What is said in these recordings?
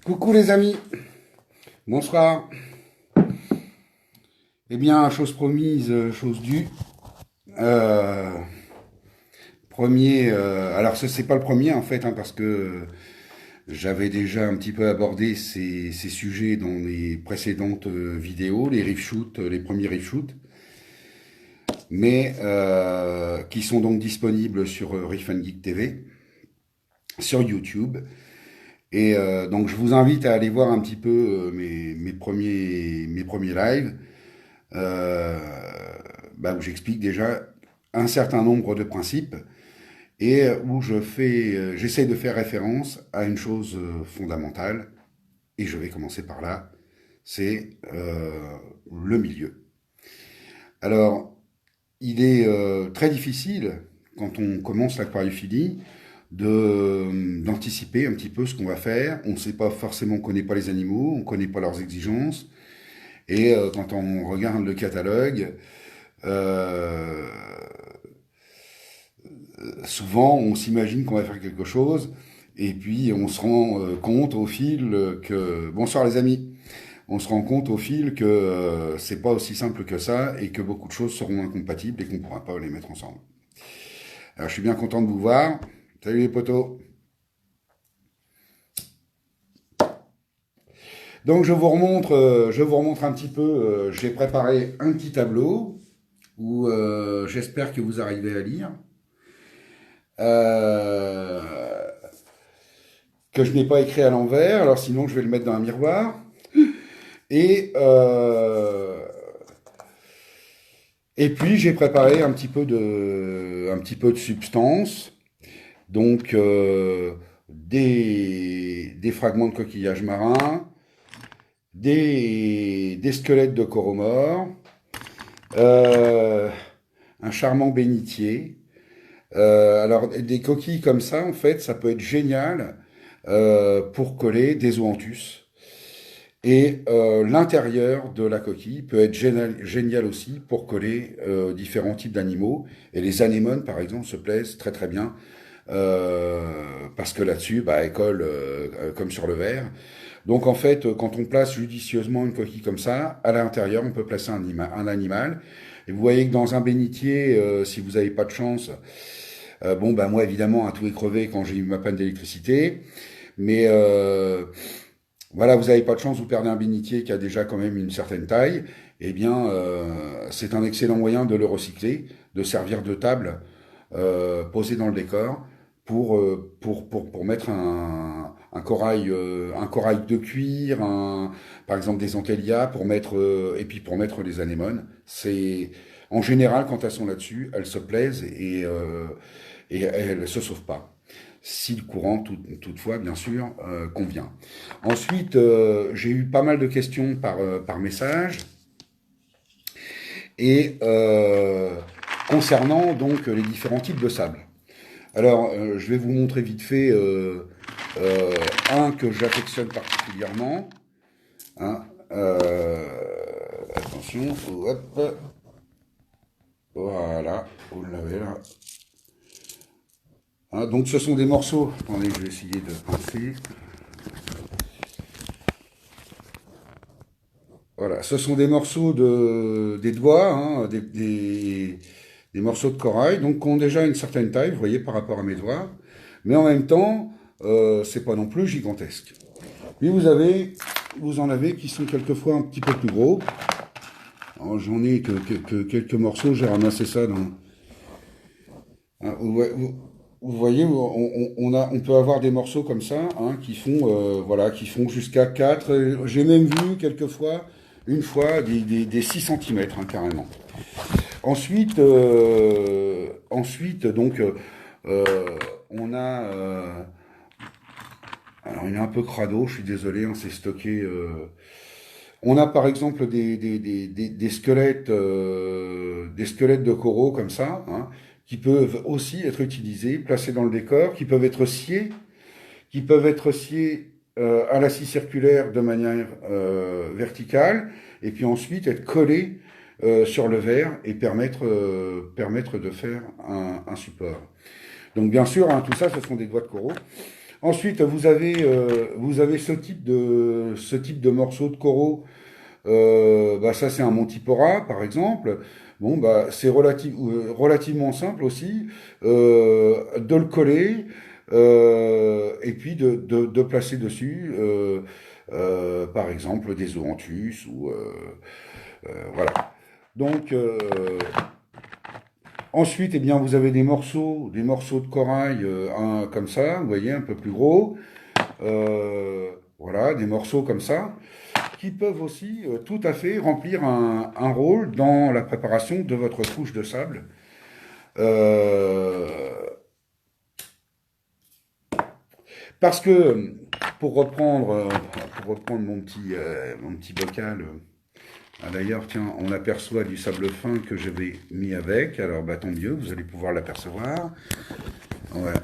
Coucou les amis, bonsoir. Eh bien, chose promise, chose due. Euh, alors ce c'est pas le premier en fait, hein, parce que j'avais déjà un petit peu abordé ces sujets dans les précédentes vidéos, les riff shoots, les premiers riff shoots, mais qui sont donc disponibles sur Riff and Geek TV, sur YouTube. Et donc je vous invite à aller voir un petit peu mes premiers lives. euh, où j'explique déjà un certain nombre de principes et où j'essaie de faire référence à une chose fondamentale, et je vais commencer par là, c'est le milieu. Alors, il est très difficile, quand on commence l'aquariophilie, d'anticiper un petit peu ce qu'on va faire. On ne sait pas forcément, on ne connaît pas les animaux, on ne connaît pas leurs exigences, et quand on regarde le catalogue, euh, souvent on s'imagine qu'on va faire quelque chose, et puis on se rend compte au fil que... Bonsoir les amis. On se rend compte au fil que c'est pas aussi simple que ça, et que beaucoup de choses seront incompatibles et qu'on ne pourra pas les mettre ensemble. Alors je suis bien content de vous voir. Salut les potos. Donc je vous remontre un petit peu. J'ai préparé un petit tableau où j'espère que vous arrivez à lire. Euh, que je n'ai pas écrit à l'envers, alors sinon je vais le mettre dans un miroir. Et, euh, et puis j'ai préparé un petit peu de substance, donc des fragments de coquillages marins, des squelettes de coraux morts, euh, un charmant bénitier. Alors des coquilles comme ça, en fait, ça peut être génial pour coller des zoanthus. Et l'intérieur de la coquille peut être génial aussi pour coller différents types d'animaux. Et les anémones, par exemple, se plaisent très très bien parce que là-dessus, elles collent comme sur le verre. Donc en fait, quand on place judicieusement une coquille comme ça, à l'intérieur, on peut placer un animal. Et vous voyez que dans un bénitier, si vous n'avez pas de chance, moi évidemment, un tout est crevé quand j'ai eu ma panne d'électricité. Mais voilà, vous n'avez pas de chance, vous perdez un bénitier qui a déjà quand même une certaine taille. Eh bien, c'est un excellent moyen de le recycler, de servir de table posée dans le décor pour mettre un corail de cuir, par exemple des antélias, et puis pour mettre les anémones. En général, quand elles sont là-dessus, elles se plaisent et elles ne se sauvent pas. Si le courant, toutefois, bien sûr, convient. Ensuite, j'ai eu pas mal de questions par message. Et concernant donc les différents types de sable. Alors, je vais vous montrer vite fait un que j'affectionne particulièrement. Hein, attention, hop, voilà, vous l'avez là. Hein, donc ce sont des morceaux, attendez, je vais essayer de pincer. Voilà, ce sont des morceaux des doigts, hein, des morceaux de corail, donc qui ont déjà une certaine taille, vous voyez, par rapport à mes doigts. Mais en même temps, c'est pas non plus gigantesque. Puis vous en avez qui sont quelquefois un petit peu plus gros. Alors, j'en ai que quelques morceaux, j'ai ramassé ça dans... Hein, vous voyez, on peut avoir des morceaux comme ça, hein, qui font jusqu'à 4. J'ai même vu quelquefois, une fois, des 6 cm, hein, carrément. Ensuite, donc, euh, on a... alors, il est un peu crado, je suis désolé, on s'est stocké... On a par exemple des squelettes, de coraux comme ça, hein, qui peuvent aussi être utilisés, placés dans le décor, qui peuvent être sciés à la scie circulaire de manière verticale, et puis ensuite être collés sur le verre et permettre de faire un support. Donc bien sûr, hein, tout ça, ce sont des doigts de coraux. Ensuite, vous avez ce type de morceaux de coraux. Bah ça, c'est un Montipora, par exemple. Bon, bah c'est relativement simple aussi de le coller et puis de placer dessus, par exemple, des zoanthus ou voilà. Donc ensuite, eh bien, vous avez des morceaux de corail comme ça, vous voyez, un peu plus gros. Voilà, des morceaux comme ça, qui peuvent aussi tout à fait remplir un rôle dans la préparation de votre couche de sable. Euh, Parce que, pour reprendre mon petit bocal, d'ailleurs, tiens, on aperçoit du sable fin que j'avais mis avec, alors bah tant mieux, vous allez pouvoir l'apercevoir. Voilà.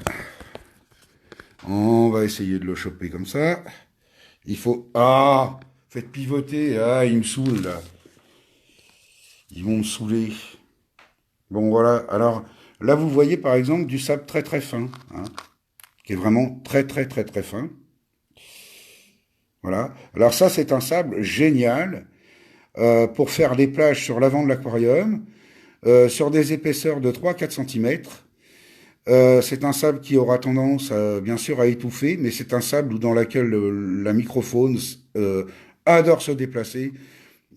On va essayer de le choper comme ça. Il faut... Ah, faites pivoter, ah, ils me saoulent là. Ils vont me saouler. Bon voilà, alors là vous voyez par exemple du sable très très fin, hein, qui est vraiment très très très très fin. Voilà. Alors ça c'est un sable génial pour faire des plages sur l'avant de l'aquarium, sur des épaisseurs de 3-4 cm. C'est un sable qui aura tendance bien sûr à étouffer, mais c'est un sable dans lequel la microfaune adore se déplacer,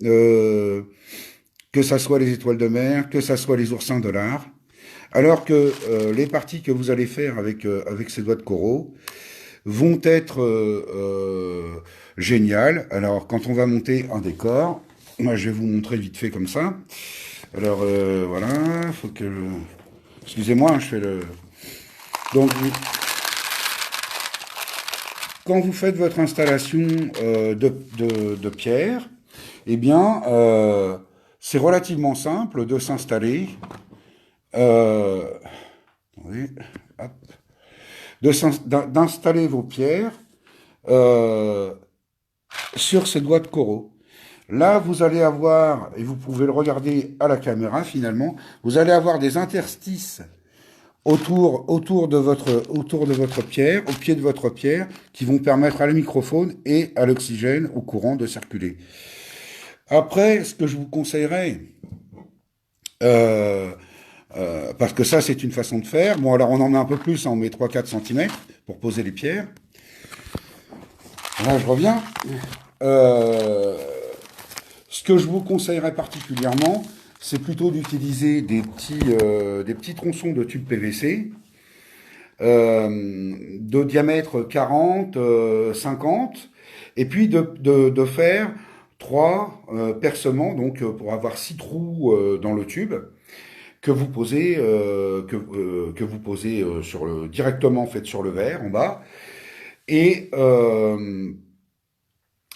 euh, que ça soit les étoiles de mer, que ça soit les oursins de l'art. Alors que les parties que vous allez faire avec ces doigts de coraux vont être géniales. Alors quand on va monter un décor, moi je vais vous montrer vite fait comme ça. Alors voilà, faut que... Excusez-moi, je fais le... Donc quand vous faites votre installation de pierre, eh bien c'est relativement simple de s'installer. Euh, oui, hop. D'installer vos pierres euh, sur ces doigts de coraux. Là, vous allez avoir, et vous pouvez le regarder à la caméra finalement, vous allez avoir des interstices autour de votre pierre, au pied de votre pierre, qui vont permettre à la microfaune et à l'oxygène, au courant, de circuler. Après, ce que je vous conseillerais, euh, parce que ça, c'est une façon de faire. Bon, alors on en met un peu plus, hein, on met 3-4 cm pour poser les pierres. Là, je reviens. Euh, Ce que je vous conseillerais particulièrement, c'est plutôt d'utiliser des petits tronçons de tubes PVC de diamètre 40, 50, et puis de faire trois percements, donc pour avoir 6 trous dans le tube que vous posez directement en fait sur le verre en bas, et, euh,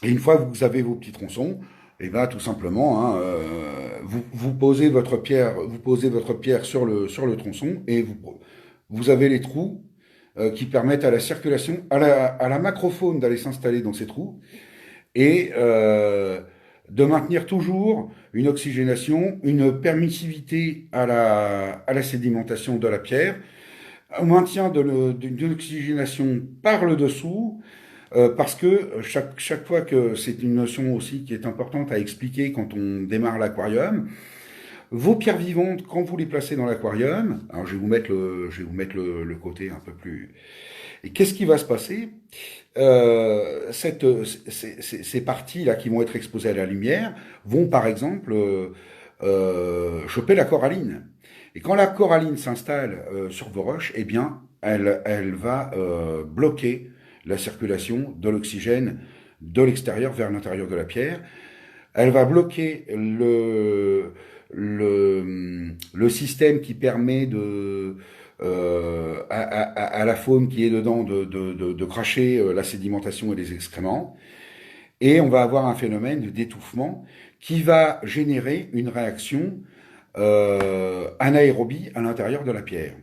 et une fois que vous avez vos petits tronçons, et ben tout simplement, hein, vous posez votre pierre sur le tronçon et vous avez les trous qui permettent à la circulation, à la macrofaune d'aller s'installer dans ces trous et de maintenir toujours une oxygénation, une permissivité à la sédimentation de la pierre, un maintien d'une oxygénation par le dessous, parce que chaque fois que c'est une notion aussi qui est importante à expliquer quand on démarre l'aquarium, vos pierres vivantes, quand vous les placez dans l'aquarium, alors je vais vous mettre le côté un peu plus... Et qu'est-ce qui va se passer ces parties-là qui vont être exposées à la lumière vont par exemple choper la coralline. Et quand la coralline s'installe sur vos roches, eh bien, elle va bloquer la circulation de l'oxygène de l'extérieur vers l'intérieur de la pierre. Elle va bloquer le système qui permet à la faune qui est dedans de cracher la sédimentation et les excréments. Et on va avoir un phénomène d'étouffement qui va générer une réaction anaérobie à l'intérieur de la pierre.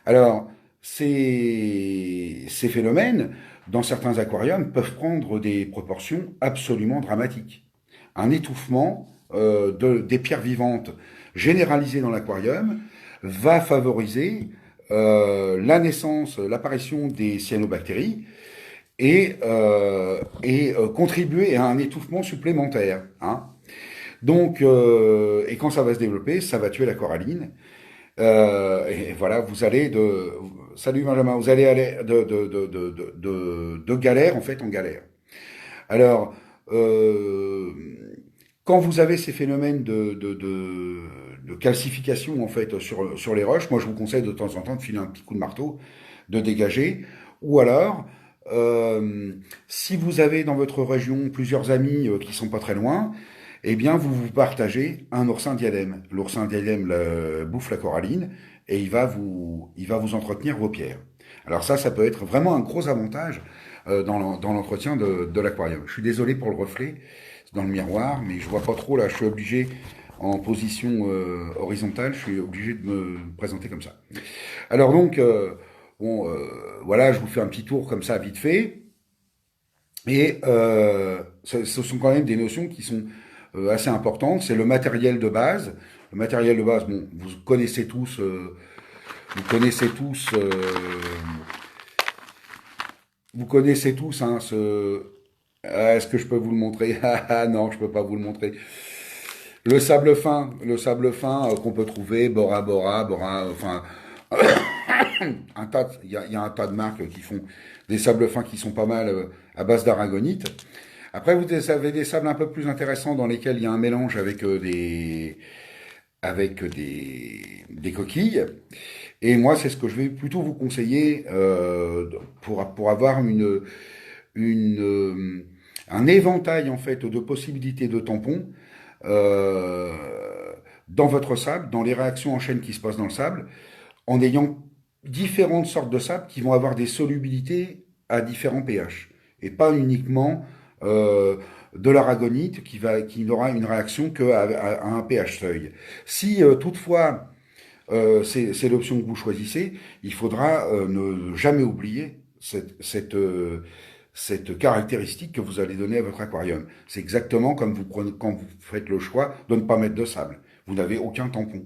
Alors, ces phénomènes, dans certains aquariums, peuvent prendre des proportions absolument dramatiques. Un étouffement des pierres vivantes généralisé dans l'aquarium va favoriser la naissance, l'apparition des cyanobactéries et contribuer à un étouffement supplémentaire. Hein. Donc, et quand ça va se développer, ça va tuer la coralline. Et voilà, vous allez de... Salut Benjamin, vous allez aller de galère en fait en galère. Alors, quand vous avez ces phénomènes de calcification en fait sur les roches, moi je vous conseille de temps en temps de filer un petit coup de marteau, de dégager, ou alors si vous avez dans votre région plusieurs amis qui sont pas très loin, eh bien vous partagez un oursin diadème. L'oursin diadème bouffe la coralline et il va vous entretenir vos pierres. Alors ça peut être vraiment un gros avantage dans l'entretien de l'aquarium. Je suis désolé pour le reflet dans le miroir, mais je vois pas trop là. Je suis obligé en position horizontale, je suis obligé de me présenter comme ça. Alors donc, bon, voilà, je vous fais un petit tour comme ça vite fait. Et ce sont quand même des notions qui sont assez importantes. C'est le matériel de base. Le matériel de base, bon, vous connaissez tous, hein, est-ce que je peux vous le montrer? Ah non, je peux pas vous le montrer. Le sable fin qu'on peut trouver, Bora Bora, Bora, enfin, il y a un tas de marques qui font des sables fins qui sont pas mal à base d'aragonite. Après, vous avez des sables un peu plus intéressants dans lesquels il y a un mélange avec des coquilles. Et moi, c'est ce que je vais plutôt vous conseiller pour avoir un éventail en fait de possibilités de tampons euh, dans votre sable, dans les réactions en chaîne qui se passent dans le sable, en ayant différentes sortes de sable qui vont avoir des solubilités à différents pH et pas uniquement de l'aragonite qui n'aura une réaction qu'à un pH seuil. Si toutefois c'est l'option que vous choisissez, il faudra ne jamais oublier cette caractéristique que vous allez donner à votre aquarium. C'est exactement comme quand vous faites le choix de ne pas mettre de sable. Vous n'avez aucun tampon.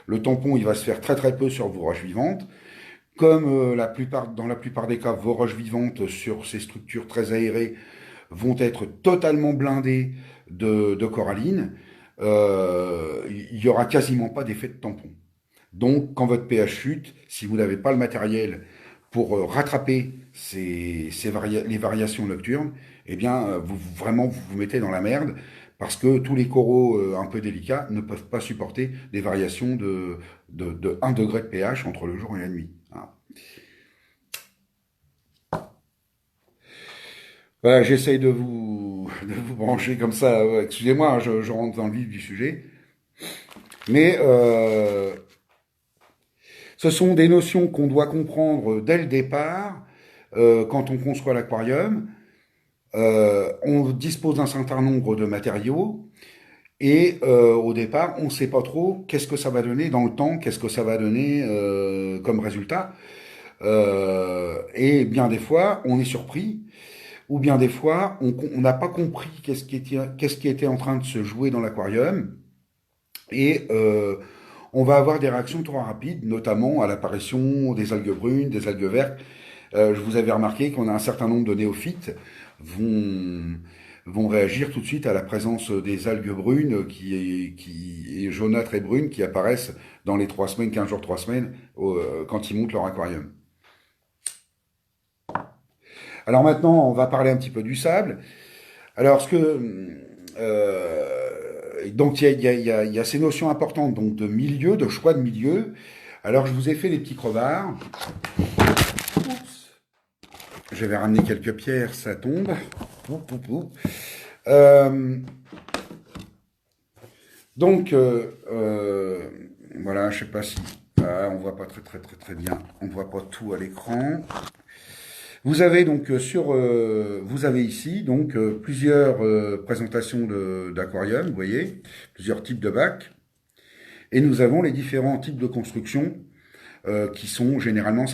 Le tampon, il va se faire très très peu sur vos roches vivantes. Comme dans la plupart des cas, vos roches vivantes sur ces structures très aérées vont être totalement blindées de coralline, il n'y aura quasiment pas d'effet de tampon. Donc, quand votre pH chute, si vous n'avez pas le matériel pour rattraper les variations nocturnes, eh bien, vous vous mettez dans la merde parce que tous les coraux un peu délicats ne peuvent pas supporter des variations de 1 degré de pH entre le jour et la nuit. Hein. Voilà, j'essaye de vous brancher comme ça. Excusez-moi, hein, je rentre dans le vif du sujet. Mais ce sont des notions qu'on doit comprendre dès le départ quand on conçoit l'aquarium. On dispose d'un certain nombre de matériaux et au départ, on ne sait pas trop qu'est-ce que ça va donner dans le temps, qu'est-ce que ça va donner comme résultat. Et bien des fois, on est surpris, ou bien des fois, on n'a pas compris qu'est-ce qui était en train de se jouer dans l'aquarium. Et on va avoir des réactions trop rapides, notamment à l'apparition des algues brunes, des algues vertes. Je vous avais remarqué qu'on a un certain nombre de néophytes vont, vont réagir tout de suite à la présence des algues brunes qui jaunâtres et brunes qui apparaissent dans les 3 semaines, 15 jours, 3 semaines, quand ils montent leur aquarium. Alors maintenant, on va parler un petit peu du sable. Alors, donc il y a ces notions importantes donc de milieu, de choix de milieu. Alors, je vous ai fait des petits crevards. Oups. Je vais ramener quelques pierres, ça tombe. Euh, donc, voilà, je sais pas si... Ah, on voit pas très bien. On voit pas tout à l'écran. Vous avez donc vous avez ici donc plusieurs présentations d'aquarium, vous voyez, plusieurs types de bacs, et nous avons les différents types de construction qui sont généralement,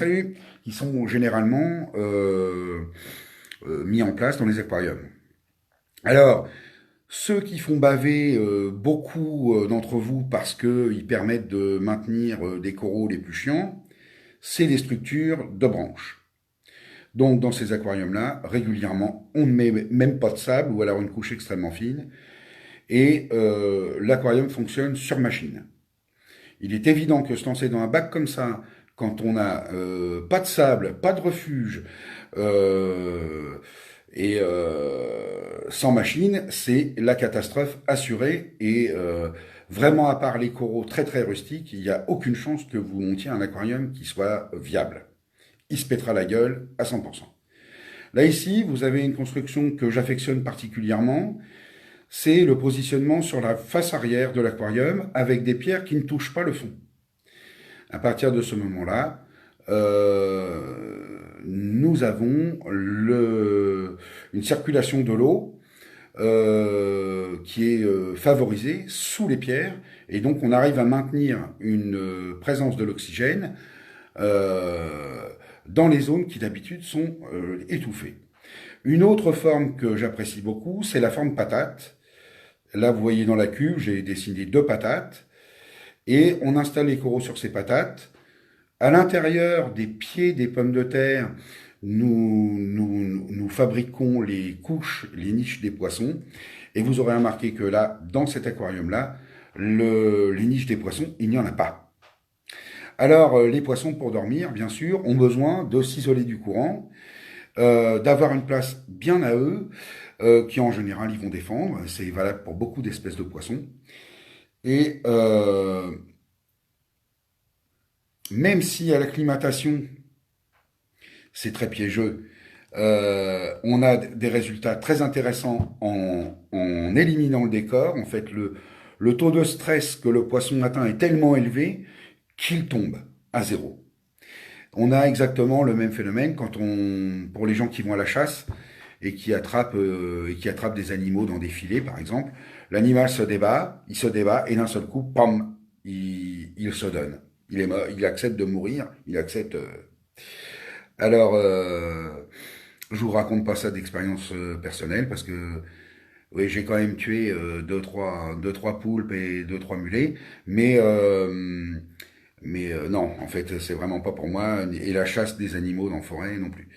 mis en place dans les aquariums. Alors, ceux qui font baver beaucoup d'entre vous parce qu'ils permettent de maintenir des coraux les plus chiants, c'est les structures de branches. Donc dans ces aquariums-là, régulièrement, on ne met même pas de sable ou alors une couche extrêmement fine et l'aquarium fonctionne sur machine. Il est évident que se lancer dans un bac comme ça, quand on n'a pas de sable, pas de refuge, euh, et sans machine, c'est la catastrophe assurée. Et vraiment, à part les coraux très très rustiques, il n'y a aucune chance que vous montiez un aquarium qui soit viable. Il se pètera la gueule à 100%. Là ici, vous avez une construction que j'affectionne particulièrement, c'est le positionnement sur la face arrière de l'aquarium avec des pierres qui ne touchent pas le fond. À partir de ce moment-là, nous avons une circulation de l'eau qui est favorisée sous les pierres, et donc on arrive à maintenir une présence de l'oxygène dans les zones qui d'habitude sont étouffées. Une autre forme que j'apprécie beaucoup, c'est la forme patate. Là, vous voyez dans la cuve, j'ai dessiné 2 patates, et on installe les coraux sur ces patates. À l'intérieur des pieds des pommes de terre, nous fabriquons les couches, les niches des poissons, et vous aurez remarqué que là, dans cet aquarium-là, les niches des poissons, il n'y en a pas. Alors, les poissons, pour dormir, bien sûr, ont besoin de s'isoler du courant, d'avoir une place bien à eux, qui en général ils vont défendre. C'est valable pour beaucoup d'espèces de poissons. Et même si à l'acclimatation, c'est très piégeux, on a des résultats très intéressants en éliminant le décor. En fait, le taux de stress que le poisson atteint est tellement élevé qu'il tombe à zéro. On a exactement le même phénomène pour les gens qui vont à la chasse et qui attrapent des animaux dans des filets, par exemple. L'animal se débat, et d'un seul coup, pam, il se donne. Il accepte de mourir, il accepte. Alors, je vous raconte pas ça d'expérience personnelle parce que oui, j'ai quand même tué deux, trois poulpes et 2, 3 mulets, mais non, en fait, c'est vraiment pas pour moi, et la chasse des animaux dans la forêt non plus.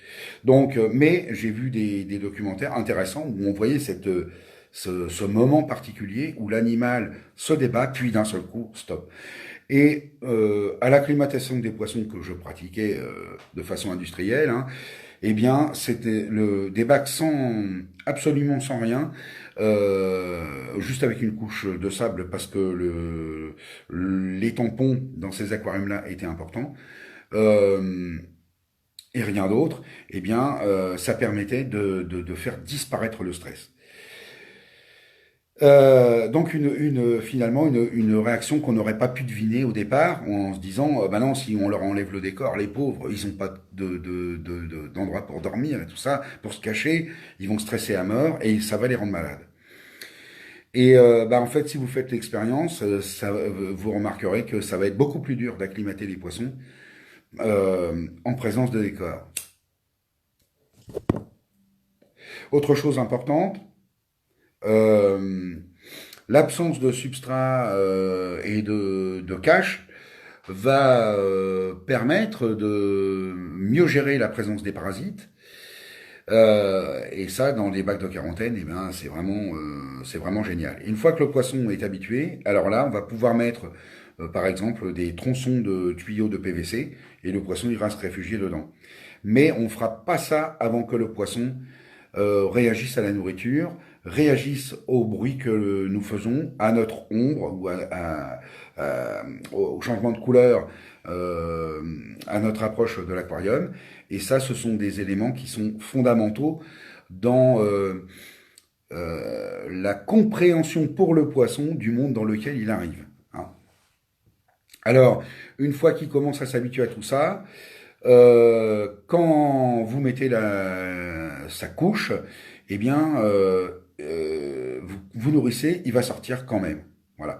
Donc, mais j'ai vu des documentaires intéressants où on voyait ce moment particulier où l'animal se débat, puis d'un seul coup, stop. Et à l'acclimatation des poissons que je pratiquais de façon industrielle, hein, eh bien, c'était des bacs absolument sans rien, juste avec une couche de sable parce que les tampons dans ces aquariums-là étaient importants, euh, et rien d'autre. Eh bien, ça permettait de faire disparaître le stress. Donc finalement une réaction qu'on n'aurait pas pu deviner au départ en se disant bah non, si on leur enlève le décor, les pauvres ils n'ont pas d'endroit pour dormir et tout ça, pour se cacher, ils vont stresser à mort et ça va les rendre malades. Et bah en fait si vous faites l'expérience, vous remarquerez que ça va être beaucoup plus dur d'acclimater les poissons en présence de décor. Autre chose importante, euh, l'absence de substrat et de cache va permettre de mieux gérer la présence des parasites. Et ça, dans les bacs de quarantaine, eh ben, c'est vraiment génial. Une fois que le poisson est habitué, alors là, on va pouvoir mettre, par exemple, des tronçons de tuyaux de PVC et le poisson ira se réfugier dedans. Mais on fera pas ça avant que le poisson réagissent à la nourriture, réagissent au bruit que nous faisons, à notre ombre ou au changement de couleur, à notre approche de l'aquarium. Et ça, ce sont des éléments qui sont fondamentaux dans la compréhension pour le poisson du monde dans lequel il arrive, hein. Alors, une fois qu'il commence à s'habituer à tout ça, quand vous mettez sa couche, eh bien, vous nourrissez, il va sortir quand même. Voilà.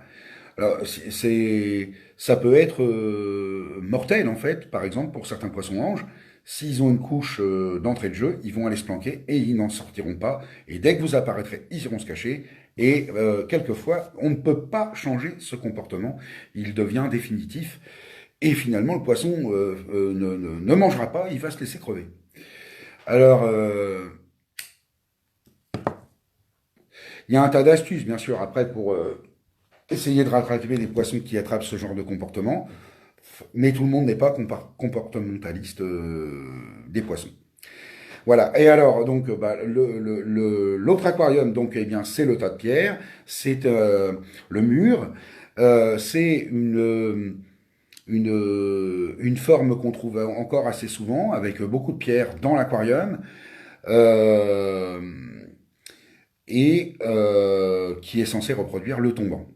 Alors, ça peut être mortel en fait. Par exemple, pour certains poissons-anges, s'ils ont une couche d'entrée de jeu, ils vont aller se planquer et ils n'en sortiront pas. Et dès que vous apparaîtrez, ils iront se cacher. Et quelquefois, on ne peut pas changer ce comportement. Il devient définitif. et finalement, le poisson ne mangera pas, il va se laisser crever. Alors, il y a un tas d'astuces, bien sûr, après, pour essayer de rattraper les poissons qui attrapent ce genre de comportement, mais tout le monde n'est pas comportementaliste des poissons. Voilà. Et alors, donc, bah, l'autre aquarium, donc, eh bien, c'est le tas de pierres, c'est le mur, c'est une forme qu'on trouve encore assez souvent, avec beaucoup de pierres dans l'aquarium, euh, et qui est censé reproduire le tombant.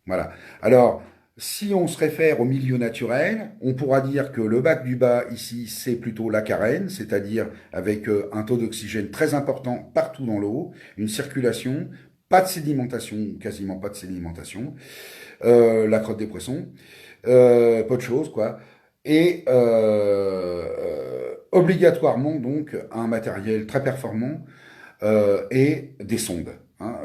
Voilà. Alors, si on se réfère au milieu naturel, on pourra dire que le bac du bas, ici, c'est plutôt la carène, c'est-à-dire avec un taux d'oxygène très important partout dans l'eau, une circulation, pas de sédimentation, quasiment pas de sédimentation, la crotte des poissons, pas de choses, quoi. Et obligatoirement, donc, un matériel très performant et des sondes. Hein,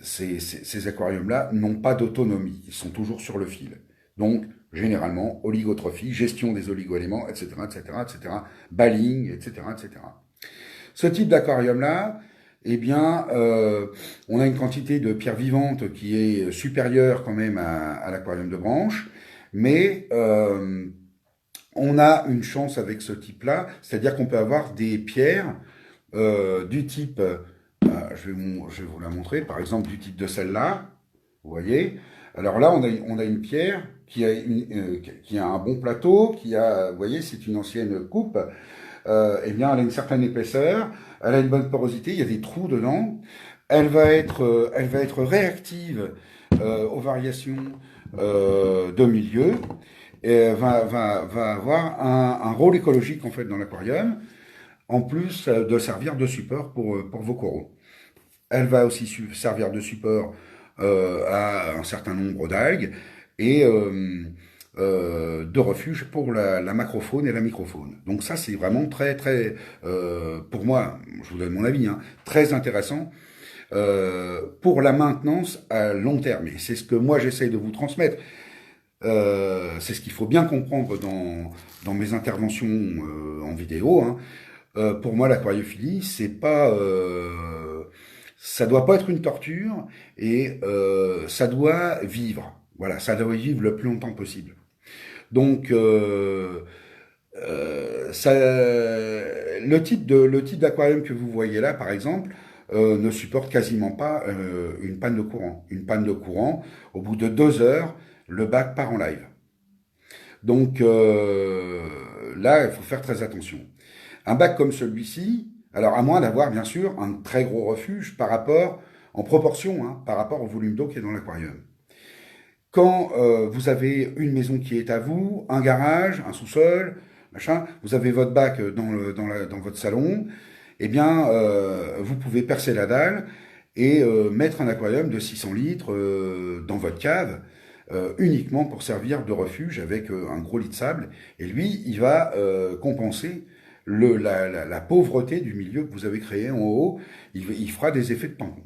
ces aquariums-là n'ont pas d'autonomie, ils sont toujours sur le fil. Donc, généralement, oligotrophie, gestion des oligoéléments, etc., etc., etc., balling, etc., etc. Ce type d'aquarium-là, eh bien, on a une quantité de pierres vivantes qui est supérieure quand même à l'aquarium de branche, mais on a une chance avec ce type-là, c'est-à-dire qu'on peut avoir des pierres du type, je vais vous la montrer, par exemple du type de celle-là, vous voyez. Alors là, on a une pierre qui a un bon plateau, vous voyez, c'est une ancienne coupe, eh bien, elle a une certaine épaisseur, elle a une bonne porosité, il y a des trous dedans, elle va être réactive aux variations de milieu, et va avoir un rôle écologique en fait dans l'aquarium, en plus de servir de support pour vos coraux. Elle va aussi servir de support à un certain nombre d'algues et de refuge pour la macrofaune et la microfaune. Donc ça, c'est vraiment très, très, pour moi, je vous donne mon avis, hein, très intéressant pour la maintenance à long terme. Et c'est ce que moi, j'essaye de vous transmettre. C'est ce qu'il faut bien comprendre dans mes interventions en vidéo. Hein. Pour moi, l'aquariophilie, c'est pas, ça doit pas être une torture et ça doit vivre. Voilà, ça doit vivre le plus longtemps possible. Donc, le type d'aquarium que vous voyez là, par exemple, ne supporte quasiment pas une panne de courant. Une panne de courant, au bout de 2 heures, le bac part en live. Donc là, il faut faire très attention. Un bac comme celui-ci, alors à moins d'avoir bien sûr un très gros refuge en proportion, hein, par rapport au volume d'eau qui est dans l'aquarium. Quand vous avez une maison qui est à vous, un garage, un sous-sol, machin, vous avez votre bac dans votre salon, eh bien, vous pouvez percer la dalle et mettre un aquarium de 600 litres dans votre cave, uniquement pour servir de refuge avec un gros lit de sable. Et lui, il va compenser la pauvreté du milieu que vous avez créé en haut. Il fera des effets de tampon.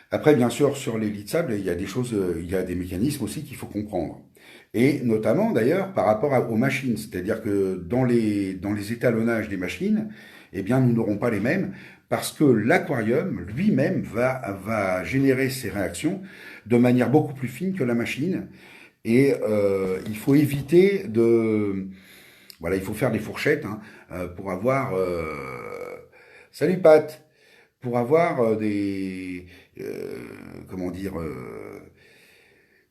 Après, bien sûr, sur les lits de sable, il y a des choses, il y a des mécanismes aussi qu'il faut comprendre. Et notamment, d'ailleurs, par rapport aux machines. C'est-à-dire que dans les étalonnages des machines, eh bien, nous n'aurons pas les mêmes parce que l'aquarium lui-même va générer ses réactions de manière beaucoup plus fine que la machine. Et il faut éviter de... Voilà, il faut faire des fourchettes hein, pour avoir... Salut Pat! Pour avoir comment dire,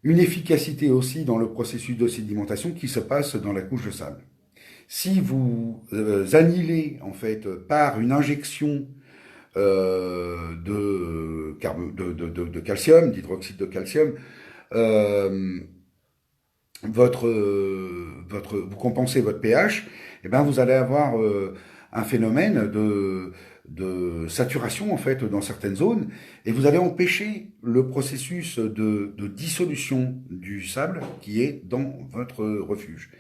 une efficacité aussi dans le processus de sédimentation qui se passe dans la couche de sable. Si vous annihilez en fait par une injection de calcium, d'hydroxyde de calcium, euh, vous compensez votre pH, et ben vous allez avoir un phénomène de saturation en fait dans certaines zones et vous allez empêcher le processus de dissolution du sable qui est dans votre refuge.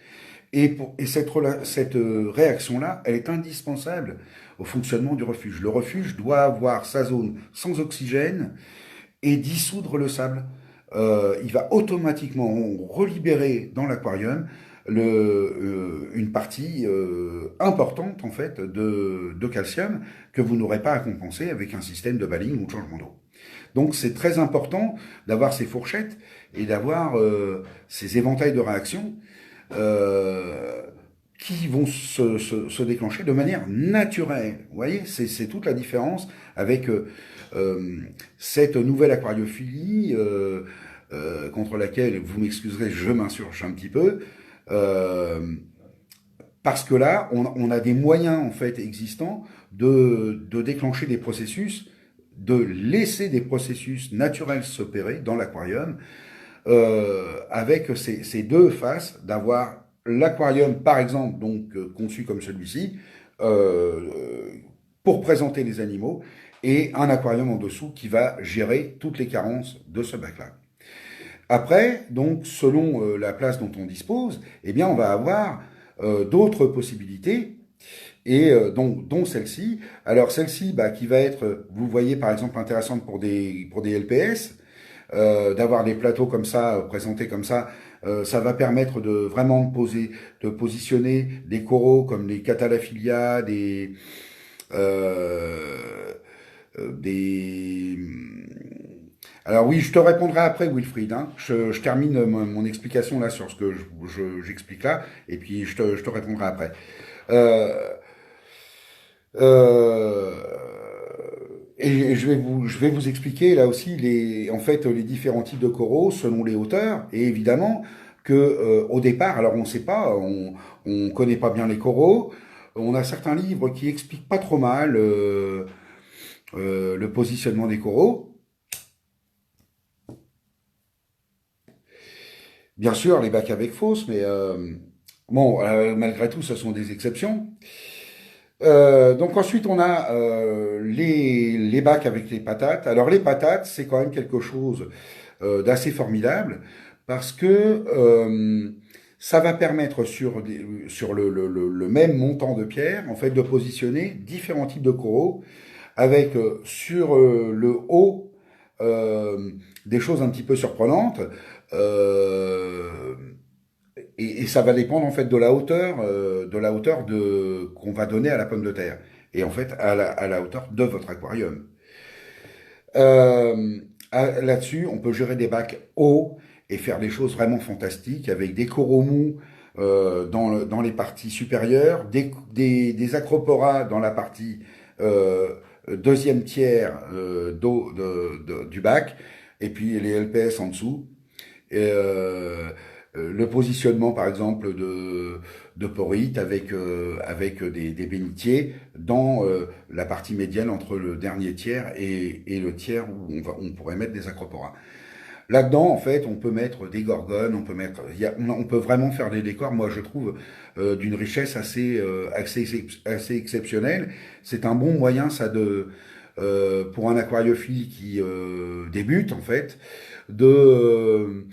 Et cette réaction-là, elle est indispensable au fonctionnement du refuge. Le refuge doit avoir sa zone sans oxygène et dissoudre le sable il va automatiquement relibérer dans l'aquarium une partie importante en fait de calcium que vous n'aurez pas à compenser avec un système de baling ou de changement d'eau. Donc c'est très important d'avoir ces fourchettes et d'avoir ces éventails de réactions euh, qui vont se déclencher de manière naturelle. Vous voyez, c'est toute la différence avec cette nouvelle aquariophilie contre laquelle, vous m'excuserez, je m'insurge un petit peu, euh, parce que là, on a des moyens en fait existants de déclencher des processus, de laisser des processus naturels s'opérer dans l'aquarium, avec ces deux faces, d'avoir l'aquarium, par exemple, donc conçu comme celui-ci, euh, pour présenter les animaux, et un aquarium en dessous qui va gérer toutes les carences de ce bac-là. Après, donc, selon la place dont on dispose, eh bien, on va avoir d'autres possibilités, et dont celle-ci. Alors celle-ci, bah, qui va être, vous voyez par exemple, intéressante pour des LPS, d'avoir des plateaux comme ça, présentés comme ça va permettre de vraiment de positionner des coraux comme les Catalaphilia, euh, des. Alors oui, je te répondrai après, Wilfried. Hein. Je termine mon explication là sur ce que j'explique là, et puis je te répondrai après. Euh, euh, et je vais vous expliquer là aussi en fait, les différents types de coraux selon les hauteurs. Et évidemment que au départ, alors on ne sait pas, on connaît pas bien les coraux. On a certains livres qui expliquent pas trop mal le positionnement des coraux. Bien sûr, les bacs avec fosse, mais bon, malgré tout, ce sont des exceptions. Donc ensuite, on a les bacs avec les patates. Alors les patates, c'est quand même quelque chose d'assez formidable parce que ça va permettre sur le même montant de pierre, en fait, de positionner différents types de coraux avec sur le haut euh, des choses un petit peu surprenantes. Euh, et ça va dépendre en fait de la hauteur qu'on va donner à la pomme de terre. Et en fait, à la hauteur de votre aquarium. Euh, Là-dessus, on peut gérer des bacs hauts et faire des choses vraiment fantastiques avec des coraux mous dans les parties supérieures, des acroporas dans la partie deuxième tiers d'eau du bac, et puis les LPS en dessous. Et, le positionnement, par exemple, de porites avec des bénitiers dans la partie médiane entre le dernier tiers et le tiers où on pourrait mettre des acroporas. Là-dedans, en fait, on peut mettre des gorgones, on peut vraiment faire des décors, moi je trouve, d'une richesse assez exceptionnelle. C'est un bon moyen, ça, pour un aquariophile qui débute, en fait, de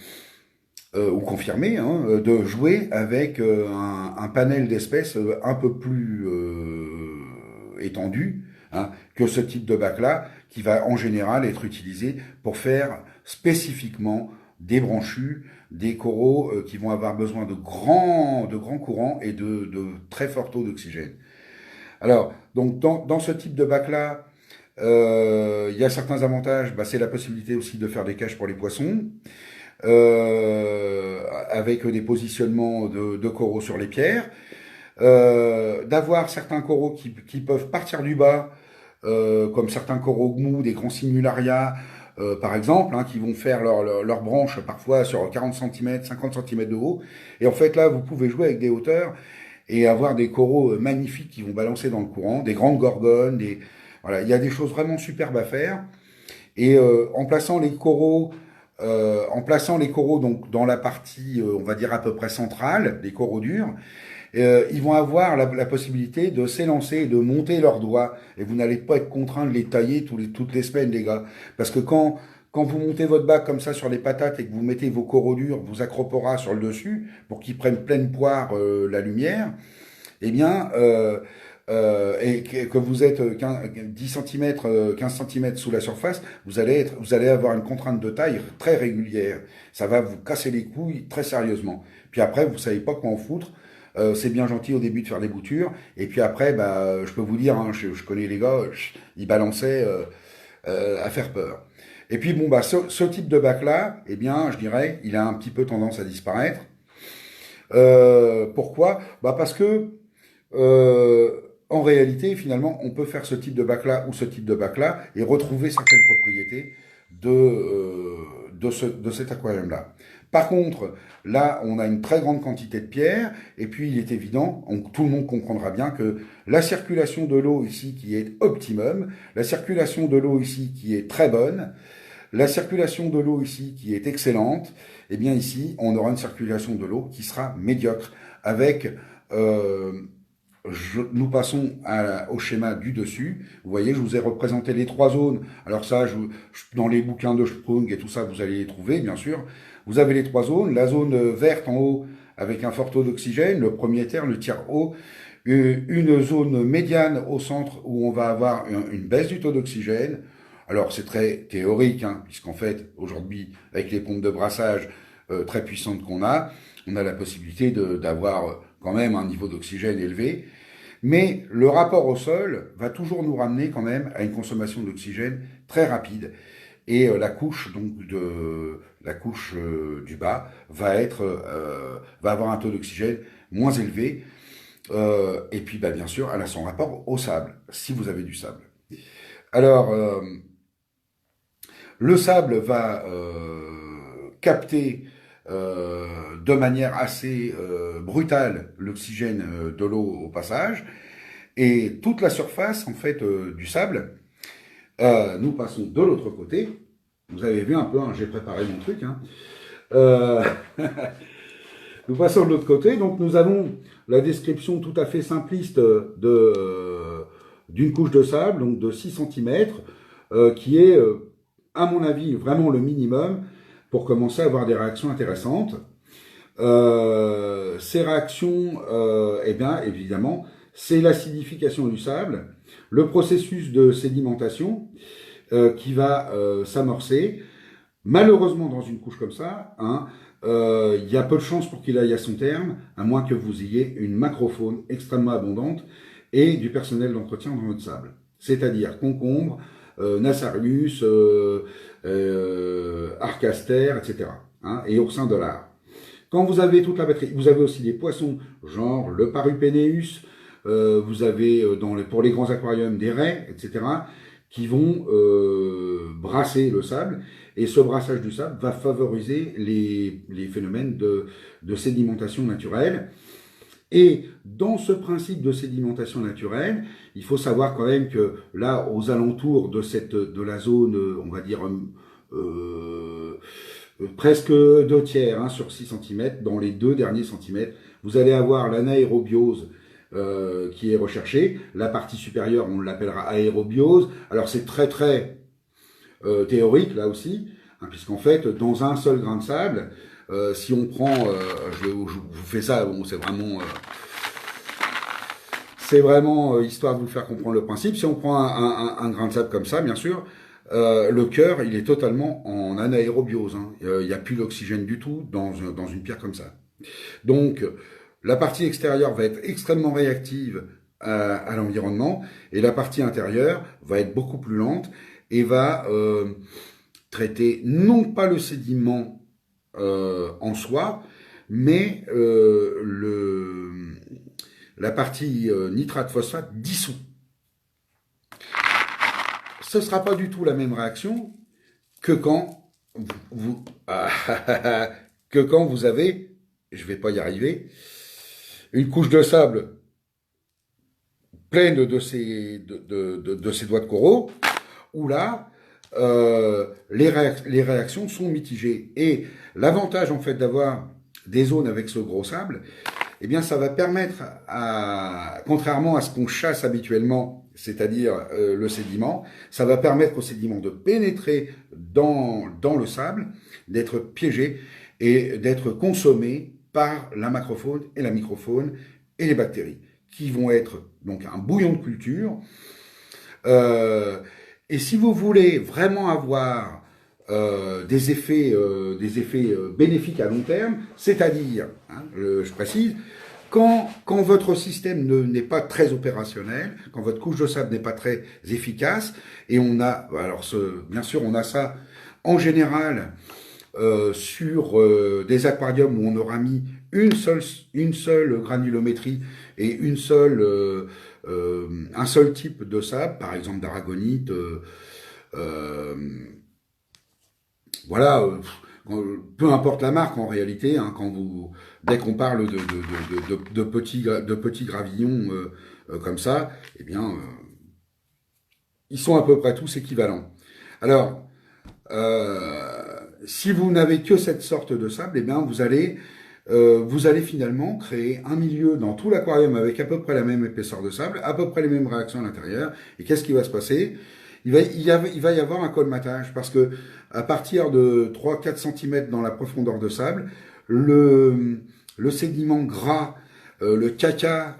ou confirmé, hein, de jouer avec un panel d'espèces un peu plus étendu, hein, que ce type de bac-là, qui va en général être utilisé pour faire spécifiquement des branchus, des coraux qui vont avoir besoin de grands courants et de très fort taux d'oxygène. Alors, donc dans ce type de bac-là, il y a certains avantages, bah, c'est la possibilité aussi de faire des cages pour les poissons, avec des positionnements de coraux sur les pierres, d'avoir certains coraux qui peuvent partir du bas, comme certains coraux mous, des grands simularia, par exemple, hein, qui vont faire leurs branches parfois sur 40 cm, 50 cm de haut. Et en fait, là, vous pouvez jouer avec des hauteurs et avoir des coraux magnifiques qui vont balancer dans le courant, des grandes gorgones, voilà, il y a des choses vraiment superbes à faire. Et en plaçant les coraux donc dans la partie, on va dire à peu près centrale, des coraux durs, ils vont avoir la possibilité de s'élancer et de monter leurs doigts. Et vous n'allez pas être contraint de les tailler toutes les semaines, les gars. Parce que quand vous montez votre bac comme ça sur les patates et que vous mettez vos coraux durs, vos acroporas sur le dessus, pour qu'ils prennent pleine poire la lumière, eh bien, et que vous êtes 10 cm, 15 cm sous la surface, vous allez avoir une contrainte de taille très régulière. Ça va vous casser les couilles très sérieusement. Puis après, vous savez pas quoi en foutre. C'est bien gentil au début de faire des boutures, et puis après, bah, je peux vous dire, hein, je connais les gars, ils balançaient à faire peur. Et puis bon, bah, ce type de bac-là, eh bien, je dirais, il a un petit peu tendance à disparaître. Pourquoi? Bah parce que euh, en réalité, finalement, on peut faire ce type de bac-là ou ce type de bac-là et retrouver certaines propriétés de cet aquarium-là. Par contre, là, on a une très grande quantité de pierres, et puis il est évident, tout le monde comprendra bien que la circulation de l'eau ici qui est optimum, la circulation de l'eau ici qui est très bonne, la circulation de l'eau ici qui est excellente, eh bien ici, on aura une circulation de l'eau qui sera médiocre, avec euh, nous passons au schéma du dessus. Vous voyez, je vous ai représenté les trois zones. Alors ça, dans les bouquins de Sprung et tout ça, vous allez les trouver, bien sûr. Vous avez les trois zones. La zone verte en haut, avec un fort taux d'oxygène, le premier tiers, le tiers haut. Une zone médiane au centre où on va avoir une baisse du taux d'oxygène. Alors c'est très théorique, hein, puisqu'en fait, aujourd'hui, avec les pompes de brassage très puissantes qu'on a, on a la possibilité d'avoir quand même un niveau d'oxygène élevé. Mais le rapport au sol va toujours nous ramener quand même à une consommation d'oxygène très rapide. Et la couche du bas va avoir un taux d'oxygène moins élevé. Et puis bah, bien sûr, elle a son rapport au sable, si vous avez du sable. Alors, le sable va capter de manière assez brutale l'oxygène de l'eau au passage, et toute la surface en fait du sable, nous passons de l'autre côté. Vous avez vu un peu, hein, j'ai préparé mon truc. Hein. Euh, nous passons de l'autre côté, donc nous avons la description tout à fait simpliste d'une couche de sable, donc de 6 cm, qui est, à mon avis, vraiment le minimum pour commencer à avoir des réactions intéressantes. Ces réactions, eh bien, évidemment, c'est l'acidification du sable, le processus de sédimentation qui va s'amorcer. Malheureusement, dans une couche comme ça, hein, y a peu de chances pour qu'il aille à son terme, à moins que vous ayez une macrofaune extrêmement abondante et du personnel d'entretien dans votre sable. C'est-à-dire concombre, Nassarius, Arcaster, etc. Hein, et oursins de l'art. Quand vous avez toute la batterie, vous avez aussi des poissons, genre le Parupénéus, vous avez pour les grands aquariums des raies, etc., qui vont brasser le sable, et ce brassage du sable va favoriser les phénomènes de sédimentation naturelle. Et dans ce principe de sédimentation naturelle, il faut savoir quand même que là, aux alentours de la zone, on va dire, presque 2 tiers, hein, sur 6 cm, dans les 2 derniers centimètres, vous allez avoir l'anaérobiose qui est recherchée. La partie supérieure, on l'appellera aérobiose. Alors c'est très très théorique là aussi, hein, puisqu'en fait, dans un seul grain de sable, si on prend, je vous fais ça, bon, c'est vraiment histoire de vous faire comprendre le principe. Si on prend un grain de sable comme ça, bien sûr, le cœur, il est totalement en anaérobiose. Hein. Il n'y a plus d'oxygène du tout dans une pierre comme ça. Donc, la partie extérieure va être extrêmement réactive à l'environnement, et la partie intérieure va être beaucoup plus lente et va traiter non pas le sédiment en soi, mais la partie nitrate-phosphate dissout. Ce ne sera pas du tout la même réaction que quand que quand vous avez, je ne vais pas y arriver, une couche de sable pleine de ces doigts de coraux, où là, les réactions sont mitigées. Et l'avantage, en fait, d'avoir des zones avec ce gros sable, eh bien, ça va permettre, contrairement à ce qu'on chasse habituellement, c'est-à-dire le sédiment, ça va permettre au sédiment de pénétrer dans le sable, d'être piégé et d'être consommé par la macrofaune et la microfaune et les bactéries, qui vont être donc un bouillon de culture. Euh, et si vous voulez vraiment avoir des effets bénéfiques à long terme, c'est-à-dire, hein, je précise, quand votre système n'est pas très opérationnel, quand votre couche de sable n'est pas très efficace, et on a, alors bien sûr, on a ça en général sur des aquariums où on aura mis une seule granulométrie et un seul type de sable, par exemple d'aragonite. Euh, voilà, peu importe la marque en réalité, hein, dès qu'on parle de petits gravillons comme ça, eh bien, ils sont à peu près tous équivalents. Alors, si vous n'avez que cette sorte de sable, eh bien, vous allez finalement créer un milieu dans tout l'aquarium avec à peu près la même épaisseur de sable, à peu près les mêmes réactions à l'intérieur. Et qu'est-ce qui va se passer? Il va y avoir un colmatage parce que à partir de 3-4 cm dans la profondeur de sable, le sédiment gras, le caca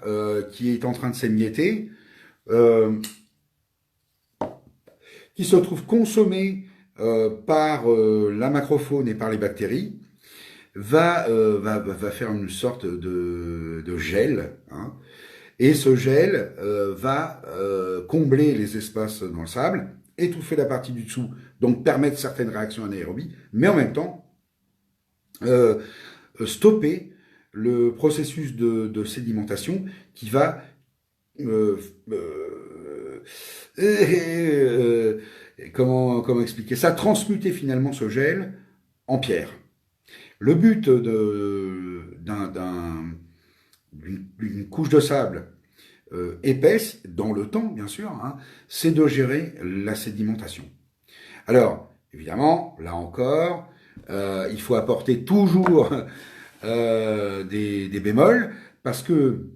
qui est en train de s'émietter, euh, qui se trouve consommé par la macrofaune et par les bactéries, va faire une sorte de gel, hein, et ce gel va combler les espaces dans le sable, étouffer la partie du dessous, donc permettre certaines réactions anaérobies, mais en même temps euh, stopper le processus de sédimentation qui va euh, euh, euh, comment expliquer ça, transmuter finalement ce gel en pierre. Le but d'une couche de sable épaisse, dans le temps bien sûr, hein, c'est de gérer la sédimentation. Alors, évidemment, là encore, il faut apporter toujours des bémols, parce que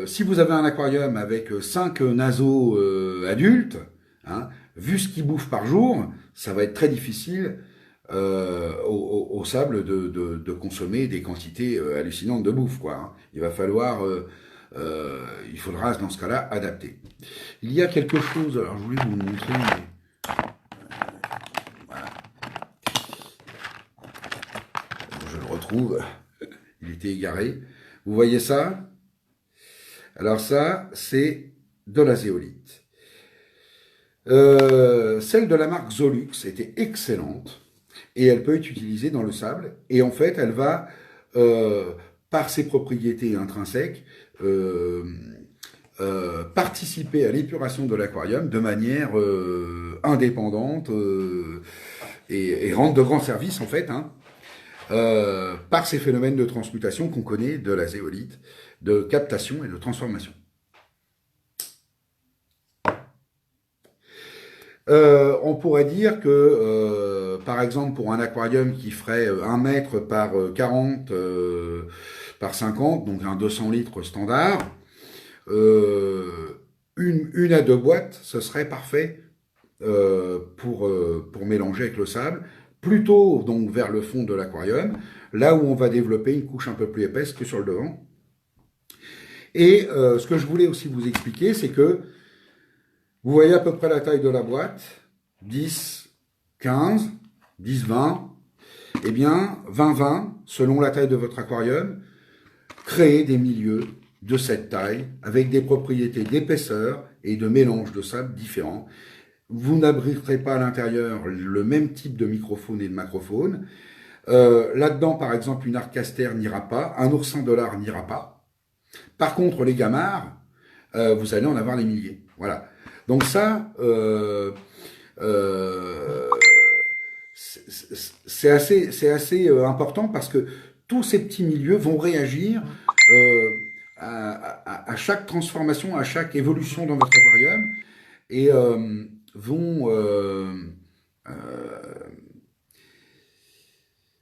si vous avez un aquarium avec 5 naseaux adultes, hein, vu ce qu'ils bouffent par jour, ça va être très difficile au sable de consommer des quantités hallucinantes de bouffe, quoi, hein. Il faudra dans ce cas-là adapter. Il y a quelque chose, alors je voulais vous le montrer, mais voilà, je le retrouve, il était égaré. Vous voyez ça? Alors ça, c'est de la zéolite. Celle de la marque Zolux était excellente et elle peut être utilisée dans le sable. Et en fait, elle va, par ses propriétés intrinsèques, participer à l'épuration de l'aquarium de manière indépendante et rendre de grands services en fait, hein, par ces phénomènes de transmutation qu'on connaît de la zéolite, de captation et de transformation. On pourrait dire que, par exemple, pour un aquarium qui ferait 1 mètre par 40 par 50, donc un 200 litres standard, une à deux boîtes, ce serait parfait pour mélanger avec le sable, plutôt donc vers le fond de l'aquarium, là où on va développer une couche un peu plus épaisse que sur le devant. Et ce que je voulais aussi vous expliquer, c'est que vous voyez à peu près la taille de la boîte, 10, 15, 10, 20, eh bien 20-20, selon la taille de votre aquarium, créez des milieux de cette taille avec des propriétés d'épaisseur et de mélange de sable différents. Vous n'abriterez pas à l'intérieur le même type de microfaune et de macrofaune. Là-dedans, par exemple, une arcaster n'ira pas, un oursin dollar n'ira pas. Par contre, les gamards, vous allez en avoir des milliers. Voilà. Donc ça, c'est assez important parce que tous ces petits milieux vont réagir à chaque transformation, à chaque évolution dans votre aquarium et vont euh,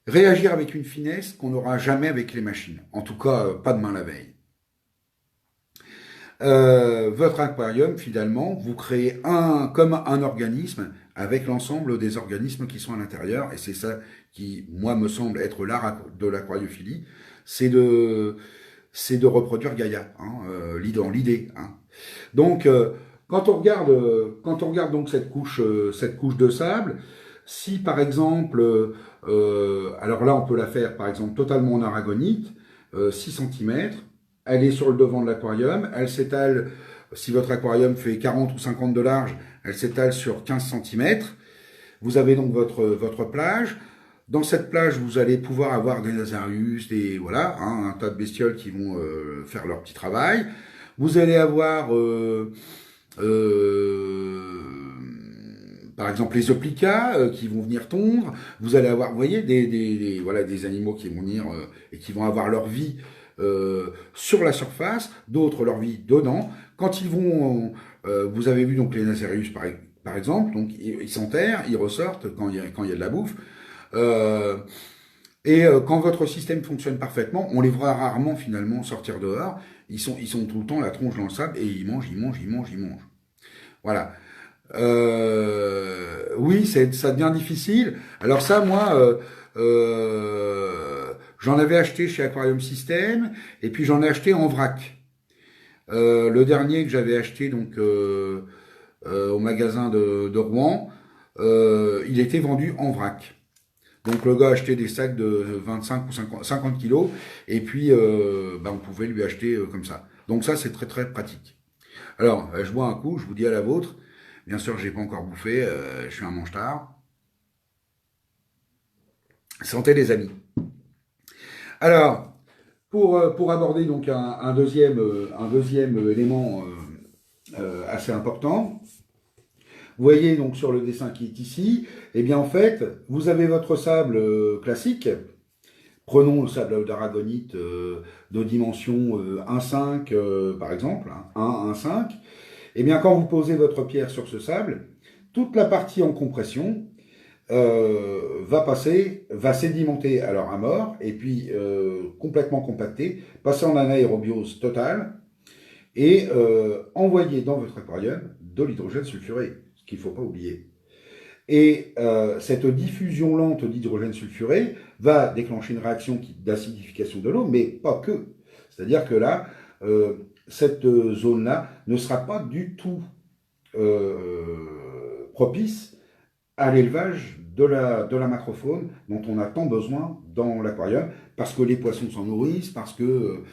réagir avec une finesse qu'on n'aura jamais avec les machines. En tout cas, pas demain la veille. Votre aquarium, finalement, vous créez comme un organisme avec l'ensemble des organismes qui sont à l'intérieur, et c'est ça qui, moi, me semble être l'art de l'aquariophilie, c'est c'est de reproduire Gaïa, hein, dans l'idée. Hein. Donc, quand on regarde donc cette couche de sable, si par exemple, alors là on peut la faire par exemple totalement en aragonite, 6 cm, elle est sur le devant de l'aquarium, elle s'étale, si votre aquarium fait 40 ou 50 de large, elle s'étale sur 15 cm. Vous avez donc votre plage. Dans cette plage, vous allez pouvoir avoir des Nasarius, voilà, hein, un tas de bestioles qui vont faire leur petit travail. Vous allez avoir, par exemple, les oplicas qui vont venir tondre. Vous allez avoir, vous voyez, voilà, des animaux qui vont venir et qui vont avoir leur vie sur la surface, d'autres leur vie dedans. Quand ils vont, vous avez vu donc les Nasarius par exemple, donc ils s'enterrent, ils ressortent quand il y a de la bouffe. Quand votre système fonctionne parfaitement, on les voit rarement finalement sortir dehors. Ils sont tout le temps la tronche dans le sable et ils mangent. Voilà. Oui, ça devient difficile. Alors ça, moi, j'en avais acheté chez Aquarium System et puis j'en ai acheté en vrac. Le dernier que j'avais acheté donc au magasin de Rouen, il était vendu en vrac. Donc le gars achetait des sacs de 25 ou 50 kilos et puis on pouvait lui acheter comme ça. Donc ça c'est très très pratique. Alors je bois un coup, je vous dis à la vôtre. Bien sûr j'ai pas encore bouffé, je suis un mange-tard. Santé les amis. Alors pour aborder donc un deuxième élément assez important. Vous voyez donc sur le dessin qui est ici, eh bien en fait, vous avez votre sable classique. Prenons le sable d'aragonite de dimension 1,5 par exemple, 1, 1,5. Eh bien quand vous posez votre pierre sur ce sable, toute la partie en compression va sédimenter alors à mort et puis complètement compacter, passer en anaérobiose totale et envoyer dans votre aquarium de l'hydrogène sulfuré. Qu'il ne faut pas oublier. Et cette diffusion lente d'hydrogène sulfuré va déclencher une réaction d'acidification de l'eau, mais pas que. C'est-à-dire que là, cette zone-là ne sera pas du tout propice à l'élevage de la macrofaune dont on a tant besoin dans l'aquarium, parce que les poissons s'en nourrissent, parce que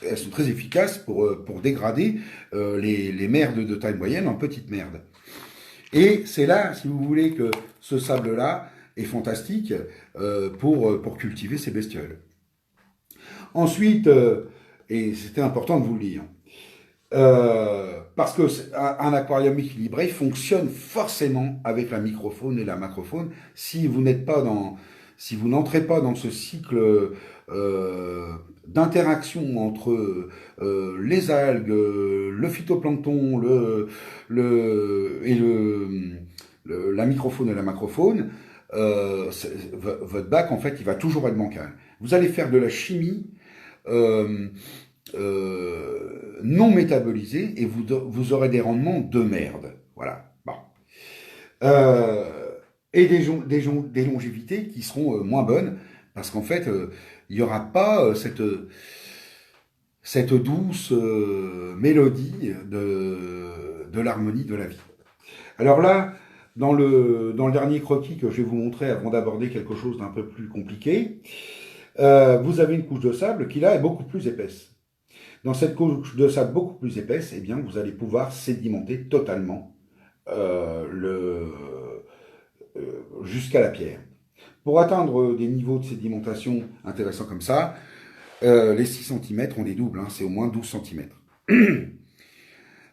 elles sont très efficaces pour dégrader les merdes de taille moyenne en petites merdes. Et c'est là, si vous voulez, que ce sable-là est fantastique pour cultiver ces bestioles. Ensuite, et c'était important de vous le dire, parce que un aquarium équilibré fonctionne forcément avec la microfaune et la macrofaune si vous n'entrez pas dans ce cycle d'interaction entre les algues, le phytoplancton, la microfaune et la macrofaune, votre bac en fait il va toujours être bancal. Vous allez faire de la chimie non métabolisée et vous aurez des rendements de merde. Voilà. Bon. Et des longévités qui seront moins bonnes parce qu'en fait, il n'y aura pas cette douce mélodie de l'harmonie de la vie. Alors là, dans le dernier croquis que je vais vous montrer avant d'aborder quelque chose d'un peu plus compliqué, vous avez une couche de sable qui là est beaucoup plus épaisse. Dans cette couche de sable beaucoup plus épaisse, eh bien, vous allez pouvoir sédimenter totalement jusqu'à la pierre. Pour atteindre des niveaux de sédimentation intéressants comme ça, les 6 cm, on les double, hein, c'est au moins 12 cm.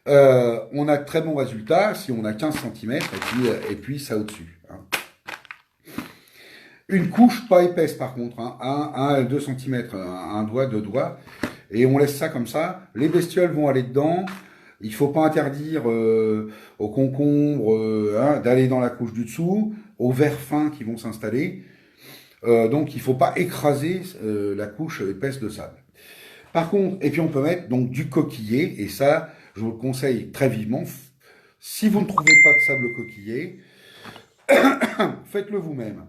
On a de très bons résultats si on a 15 cm et puis ça au-dessus. Hein. Une couche pas épaisse par contre, hein, 1 à 2 cm, un doigt, 2 doigts, et on laisse ça comme ça. Les bestioles vont aller dedans. Il ne faut pas interdire aux concombres d'aller dans la couche du dessous, aux vers fins qui vont s'installer. Donc il ne faut pas écraser la couche épaisse de sable. Par contre, et puis on peut mettre donc du coquillier, et ça, je vous le conseille très vivement. Si vous ne trouvez pas de sable coquillier, faites-le vous-même.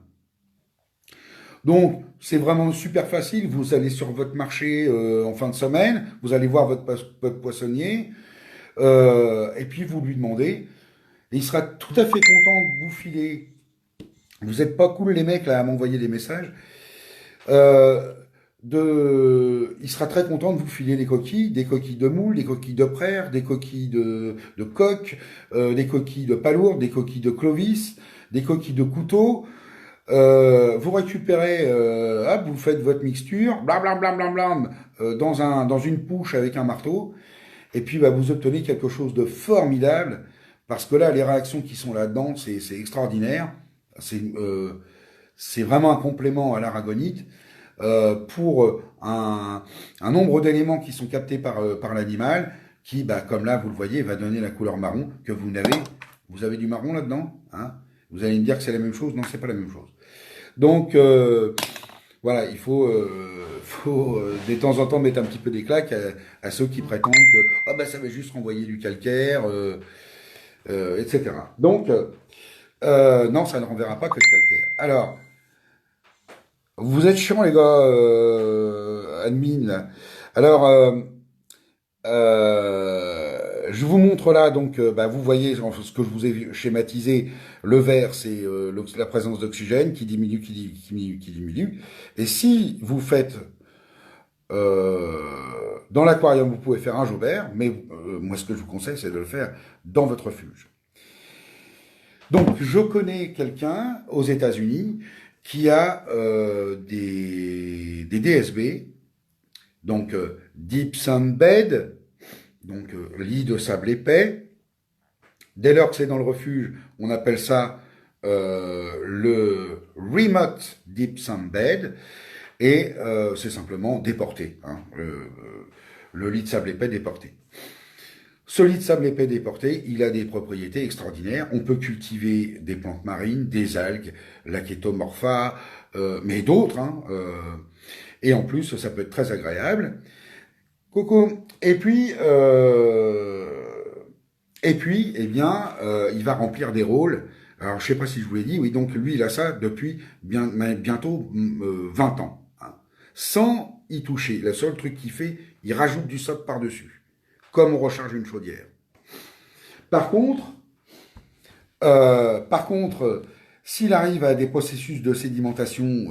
Donc, c'est vraiment super facile. Vous allez sur votre marché en fin de semaine, vous allez voir votre poissonnier, et puis vous lui demandez, et il sera tout à fait content de vous filer. Vous êtes pas cool les mecs là à m'envoyer des messages. Euh, il sera très content de vous filer des coquilles de moules, des coquilles de praire, des coquilles de coq, des coquilles de palourde, des coquilles de clovis, des coquilles de couteau. Vous récupérez, hop, vous faites votre mixture, blablabla, dans une pouche avec un marteau, et puis bah, vous obtenez quelque chose de formidable, parce que là, les réactions qui sont là-dedans, c'est extraordinaire. C'est c'est vraiment un complément à l'aragonite pour un nombre d'éléments qui sont captés par l'animal, qui, bah, comme là, vous le voyez, va donner la couleur marron que vous n'avez. Vous avez du marron là-dedans, hein? Vous allez me dire que c'est la même chose? Non, c'est pas la même chose. Donc voilà, il faut de temps en temps mettre un petit peu des claques à ceux qui prétendent que ah bah ça va juste renvoyer du calcaire, etc. Donc non, ça ne renverra pas que le calcaire. Alors, vous êtes chiants les gars, admin. Là. Alors, je vous montre là, donc, bah, vous voyez ce que je vous ai schématisé. Le vert, c'est la présence d'oxygène qui diminue, qui diminue. Et si vous faites dans l'aquarium, vous pouvez faire un jobert, mais moi, ce que je vous conseille, c'est de le faire dans votre refuge. Donc, je connais quelqu'un aux États-Unis qui a des DSB, donc Deep Sand Bed, donc lit de sable épais. Dès lors que c'est dans le refuge, on appelle ça le Remote Deep Sand Bed, et c'est simplement déporté, hein, le lit de sable épais déporté. Ce lit de sable épais déporté, il a des propriétés extraordinaires. On peut cultiver des plantes marines, des algues, la Chaetomorpha, mais d'autres. Hein, et en plus, ça peut être très agréable. Coucou. Et puis, eh bien, il va remplir des rôles. Alors, je sais pas si je vous l'ai dit. Oui, donc lui, il a ça depuis bientôt 20 ans, hein, sans y toucher. Le seul truc qu'il fait, il rajoute du sable par-dessus, comme on recharge une chaudière. Par contre, s'il arrive à des processus de sédimentation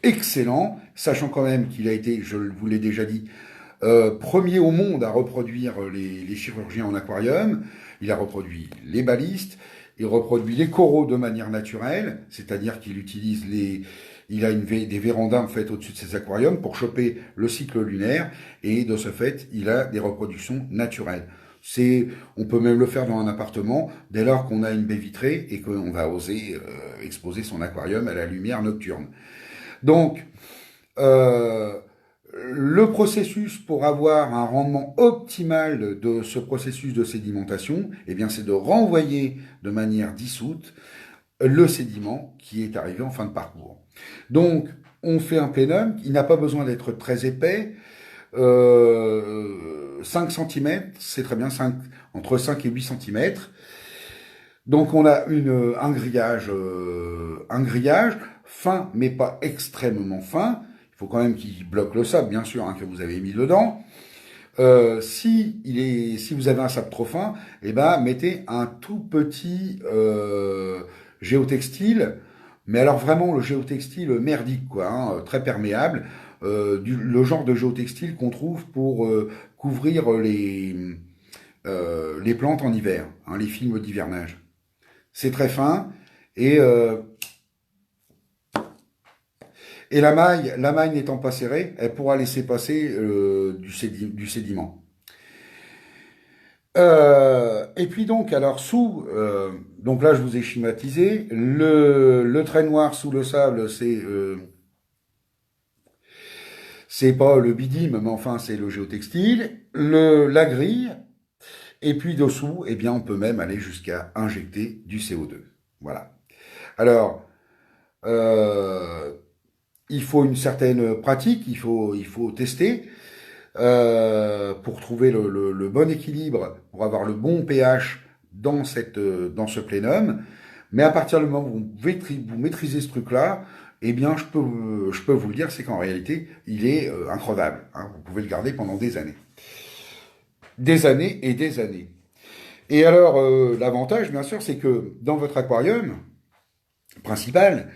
excellents, sachant quand même qu'il a été, je vous l'ai déjà dit, premier au monde à reproduire les chirurgiens en aquarium, il a reproduit les balistes, il reproduit les coraux de manière naturelle, c'est-à-dire qu'il utilise il a des vérandas en fait au-dessus de ses aquariums pour choper le cycle lunaire, et de ce fait, il a des reproductions naturelles. On peut même le faire dans un appartement dès lors qu'on a une baie vitrée et qu'on va oser exposer son aquarium à la lumière nocturne. Donc, euh, le processus pour avoir un rendement optimal de ce processus de sédimentation, eh bien, c'est de renvoyer de manière dissoute le sédiment qui est arrivé en fin de parcours. Donc, on fait un plénum, il n'a pas besoin d'être très épais. 5 cm, c'est très bien, entre 5 et 8 cm. Donc on a un grillage fin, mais pas extrêmement fin. Il faut quand même qu'il bloque le sable, bien sûr, hein, que vous avez mis dedans. Si vous avez un sable trop fin, eh ben mettez un tout petit géotextile, mais alors vraiment le géotextile merdique, quoi, hein, très perméable, le genre de géotextile qu'on trouve pour couvrir les plantes en hiver, hein, les films d'hivernage. C'est très fin et la maille n'étant pas serrée, elle pourra laisser passer du sédiment. Et puis donc, alors donc là je vous ai schématisé, le trait noir sous le sable, c'est pas le bidim, mais enfin c'est le géotextile, la grille, et puis dessous, eh bien on peut même aller jusqu'à injecter du CO2. Voilà. Alors, euh, il faut une certaine pratique, il faut tester pour trouver le bon équilibre, pour avoir le bon pH dans ce plénum. Mais à partir du moment où vous maîtrisez ce truc-là, eh bien, je peux vous le dire, c'est qu'en réalité, il est increvable, hein. Vous pouvez le garder pendant des années. Des années et des années. Et alors, l'avantage, bien sûr, c'est que dans votre aquarium principal,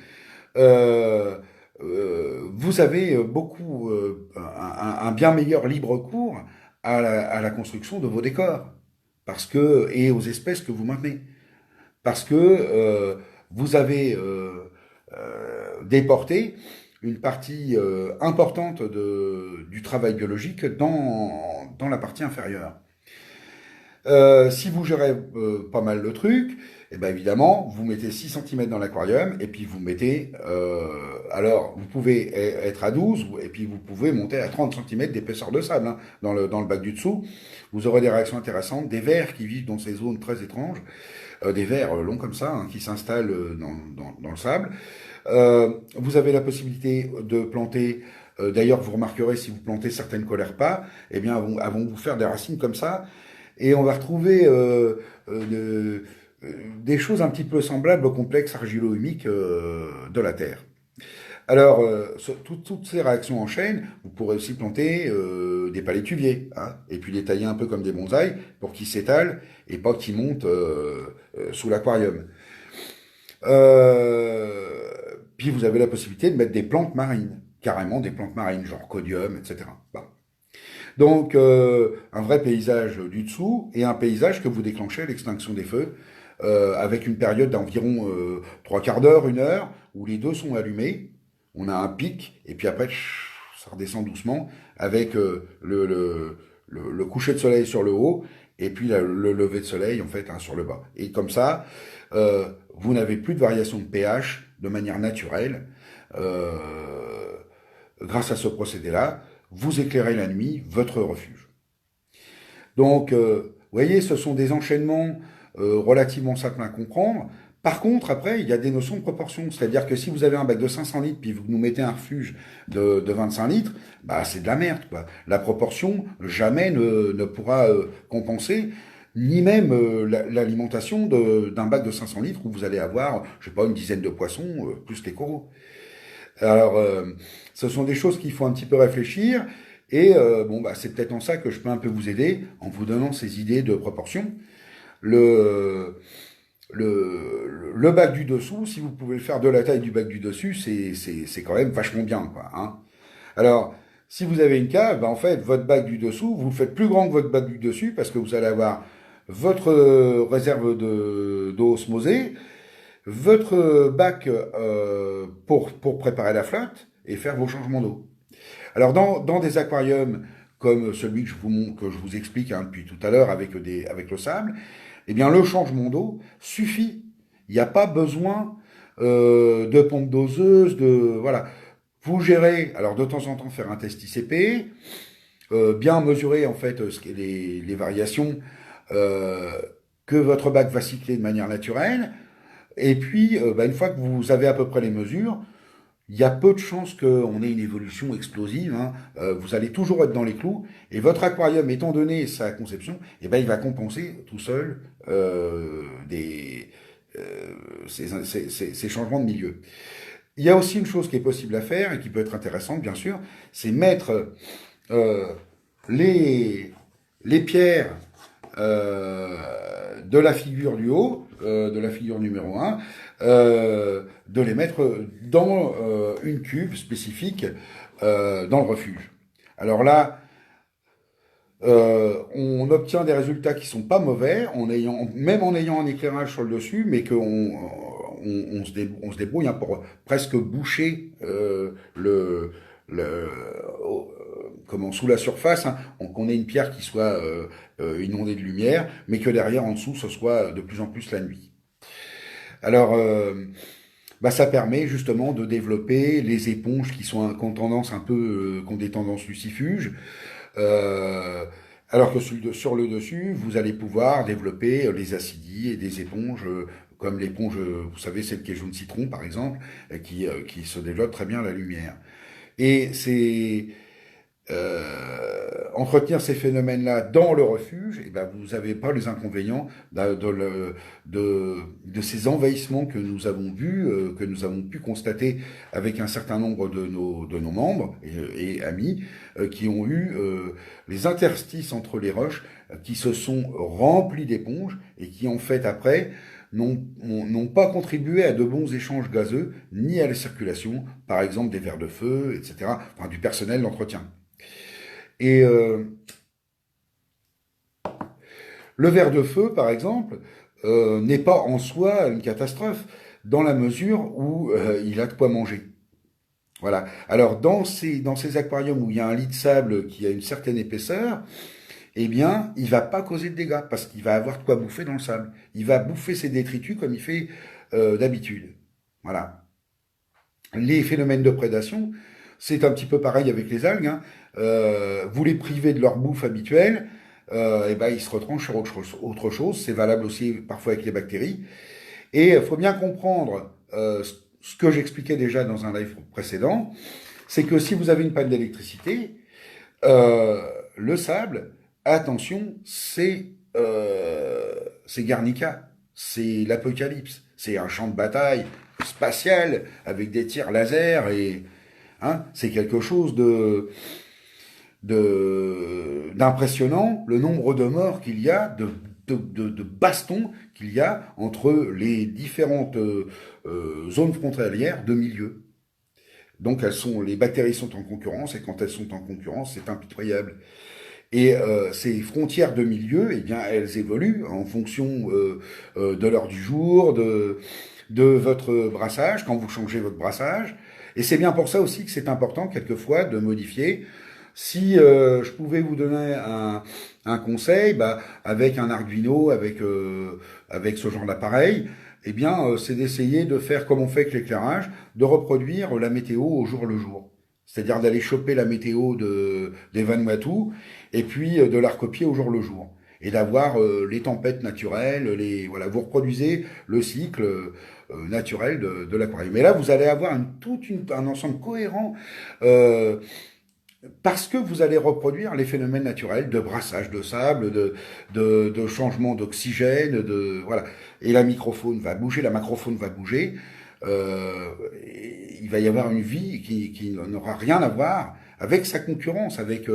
euh, vous avez beaucoup, un bien meilleur libre cours à la construction de vos décors. Parce que, et aux espèces que vous maintenez. Parce que vous avez déporté une partie importante du travail biologique dans la partie inférieure. Si vous gérez pas mal le truc, et ben évidemment, vous mettez 6 centimètres dans l'aquarium, et puis vous mettez... alors, vous pouvez être à 12, et puis vous pouvez monter à 30 centimètres d'épaisseur de sable, hein, dans le bac du dessous. Vous aurez des réactions intéressantes, des vers qui vivent dans ces zones très étranges, des vers longs comme ça, hein, qui s'installent dans le sable. Vous avez la possibilité de planter... D'ailleurs, vous remarquerez, si vous plantez certaines colères-pas, eh bien, elles vont vous faire des racines comme ça, et on va retrouver des choses un petit peu semblables au complexe argilo-humique de la Terre. Alors, toutes ces réactions en chaîne, vous pourrez aussi planter des palétuviers, hein, et puis les tailler un peu comme des bonsaïs pour qu'ils s'étalent et pas qu'ils montent sous l'aquarium. Puis vous avez la possibilité de mettre des plantes marines, carrément des plantes marines, genre codium, etc. Bon. Donc, un vrai paysage du dessous et un paysage que vous déclenchez à l'extinction des feux, avec une période d'environ 3/4 d'heure, 1 heure, où les deux sont allumés. On a un pic, et puis après, ça redescend doucement, avec le coucher de soleil sur le haut, et puis le lever de soleil, en fait, hein, sur le bas. Et comme ça, vous n'avez plus de variation de pH de manière naturelle. Euh, Grâce à ce procédé-là, vous éclairez la nuit votre refuge. Donc, vous voyez, ce sont des enchaînements relativement simples à comprendre. Par contre, après, il y a des notions de proportion. C'est-à-dire que si vous avez un bac de 500 litres, puis vous nous mettez un refuge de 25 litres, bah, c'est de la merde, quoi. La proportion, jamais ne pourra compenser, ni même l'alimentation d'un bac de 500 litres où vous allez avoir, je sais pas, une dizaine de poissons, plus les coraux. Alors, ce sont des choses qu'il faut un petit peu réfléchir. Et bon, bah, c'est peut-être en ça que je peux un peu vous aider, en vous donnant ces idées de proportion. Le, le bac du dessous, si vous pouvez le faire de la taille du bac du dessus, c'est quand même vachement bien, quoi, hein. Alors, si vous avez une cave, bah, en fait, votre bac du dessous, vous le faites plus grand que votre bac du dessus, parce que vous allez avoir votre réserve d'eau osmosée, votre bac pour préparer la flotte et faire vos changements d'eau. Alors dans des aquariums comme celui que je vous explique, hein, depuis tout à l'heure avec le sable, eh bien le changement d'eau suffit. Il n'y a pas besoin de pompe doseuse, voilà. Vous gérez, alors de temps en temps faire un test ICP, bien mesurer en fait les variations euh, que votre bac va cycler de manière naturelle. Et puis, bah, une fois que vous avez à peu près les mesures, il y a peu de chances qu'on ait une évolution explosive, hein. Vous allez toujours être dans les clous. Et votre aquarium, étant donné sa conception, eh ben, il va compenser tout seul ces changements de milieu. Il y a aussi une chose qui est possible à faire et qui peut être intéressante, bien sûr, c'est mettre euh, les, les pierres de la figure du haut, de la figure numéro un, de les mettre dans une cuve spécifique dans le refuge. Alors là, on obtient des résultats qui sont pas mauvais, même en ayant un éclairage sur le dessus, mais on se débrouille, hein, pour presque boucher le, comment, sous la surface, hein, qu'on ait une pierre qui soit inondée de lumière, mais que derrière, en dessous, ce soit de plus en plus la nuit. Alors, bah, ça permet justement de développer les éponges qui ont tendance un peu, qui ont des tendances lucifuges. Euh, alors que sur le dessus, vous allez pouvoir développer les acidies et des éponges comme l'éponge, vous savez, celle qui est jaune citron par exemple, qui se développe très bien à la lumière. Et entretenir ces phénomènes-là dans le refuge, et ben vous n'avez pas les inconvénients de ces envahissements que nous avons vus, que nous avons pu constater avec un certain nombre de nos membres et amis qui ont eu les interstices entre les roches qui se sont remplis d'éponges et qui en fait après n'ont pas contribué à de bons échanges gazeux ni à la circulation, par exemple des vers de feu, etc., enfin du personnel d'entretien. Et le ver de feu, par exemple, n'est pas en soi une catastrophe, dans la mesure où il a de quoi manger. Voilà. Alors, dans ces aquariums où il y a un lit de sable qui a une certaine épaisseur, eh bien, il va pas causer de dégâts, parce qu'il va avoir de quoi bouffer dans le sable. Il va bouffer ses détritus comme il fait d'habitude. Voilà. Les phénomènes de prédation, c'est un petit peu pareil avec les algues, hein. Vous les privez de leur bouffe habituelle, et ben ils se retranchent sur autre chose. C'est valable aussi parfois avec les bactéries. Et il faut bien comprendre ce que j'expliquais déjà dans un live précédent, c'est que si vous avez une panne d'électricité, le sable, attention, c'est Guernica, c'est l'apocalypse, c'est un champ de bataille spatial avec des tirs laser et hein, c'est quelque chose d'impressionnant, le nombre de morts qu'il y a, de bastons qu'il y a entre les différentes zones frontalières de milieu. Donc les bactéries sont en concurrence et quand elles sont en concurrence, c'est impitoyable. Et ces frontières de milieu, eh bien, elles évoluent en fonction de l'heure du jour, de votre brassage, quand vous changez votre brassage. Et c'est bien pour ça aussi que c'est important quelquefois de modifier. Si je pouvais vous donner un conseil, bah, avec un Arduino, avec ce genre d'appareil, eh bien, c'est d'essayer de faire comme on fait avec l'éclairage, de reproduire la météo au jour le jour. C'est-à-dire d'aller choper la météo des Vanuatu et puis de la recopier au jour le jour. Et d'avoir les tempêtes naturelles, voilà, vous reproduisez le cycle naturel de l'aquarium. Mais là, vous allez avoir un ensemble cohérent parce que vous allez reproduire les phénomènes naturels de brassage de sable, de changement d'oxygène, voilà. Et la microfaune va bouger, la macrofaune va bouger. Il va y avoir une vie qui n'aura rien à voir avec sa concurrence, avec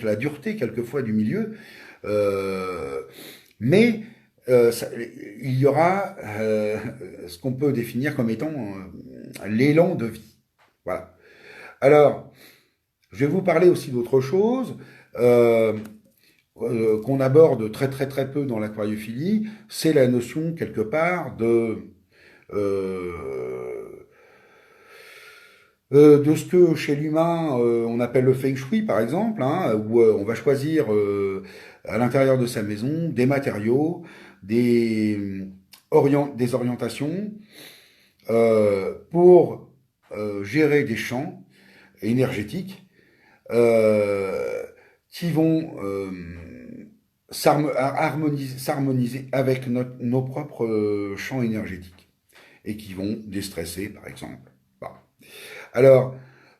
la dureté quelquefois du milieu. Mais il y aura ce qu'on peut définir comme étant l'élan de vie. Voilà. Alors, je vais vous parler aussi d'autre chose qu'on aborde très très très peu dans l'aquariophilie, c'est la notion quelque part euh, de ce que chez l'humain on appelle le feng shui par exemple, hein, où on va choisir à l'intérieur de sa maison des matériaux, des orientations pour gérer des champs énergétiques euh, qui vont s'harmoniser avec nos propres champs énergétiques et qui vont déstresser, par exemple. Bon. Alors,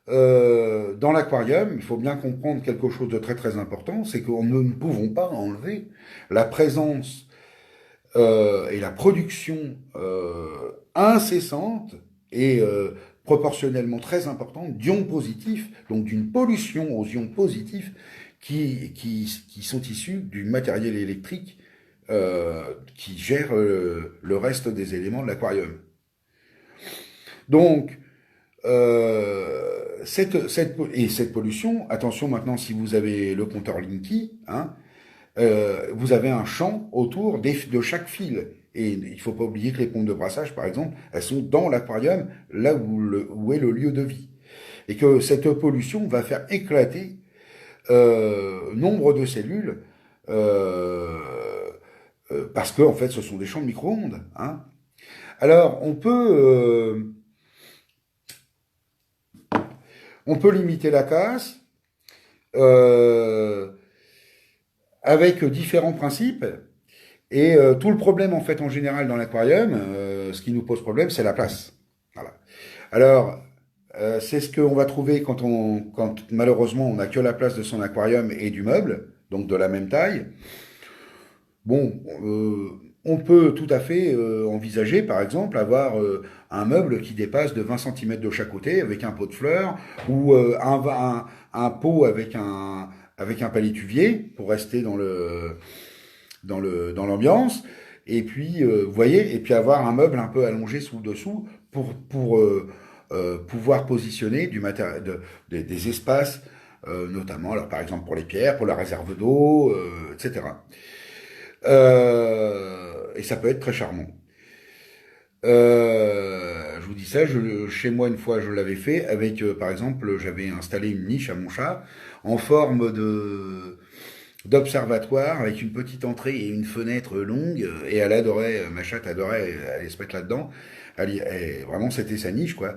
dans l'aquarium, il faut bien comprendre quelque chose de très très important, c'est que nous ne pouvons pas enlever la présence et la production incessante et proportionnellement très importante d'ions positifs, donc d'une pollution aux ions positifs qui sont issus du matériel électrique qui gère le reste des éléments de l'aquarium. Donc, cette pollution, attention maintenant si vous avez le compteur Linky, hein, vous avez un champ autour de chaque fil. Et il ne faut pas oublier que les pompes de brassage, par exemple, elles sont dans l'aquarium, là où est le lieu de vie. Et que cette pollution va faire éclater nombre de cellules parce que en fait, ce sont des champs de micro-ondes. Hein. Alors, on peut limiter la casse avec différents principes. Et tout le problème, en fait, en général, dans l'aquarium, ce qui nous pose problème, c'est la place. Voilà. Alors, C'est ce qu'on va trouver quand malheureusement on n'a que la place de son aquarium et du meuble, donc de la même taille. Bon, on peut tout à fait envisager, par exemple, avoir un meuble qui dépasse de 20 centimètres de chaque côté avec un pot de fleurs ou un pot avec un palétuvier pour rester dans l'ambiance. Et puis, vous voyez, et puis avoir un meuble un peu allongé sous le dessous pour pouvoir positionner des espaces, notamment, alors par exemple pour les pierres, pour la réserve d'eau, etc. Et ça peut être très charmant. Je vous dis ça, chez moi une fois je l'avais fait avec, par exemple, j'avais installé une niche à mon chat en forme d'observatoire avec une petite entrée et une fenêtre longue et elle adorait, ma chatte adorait aller se mettre là-dedans. Vraiment c'était sa niche quoi.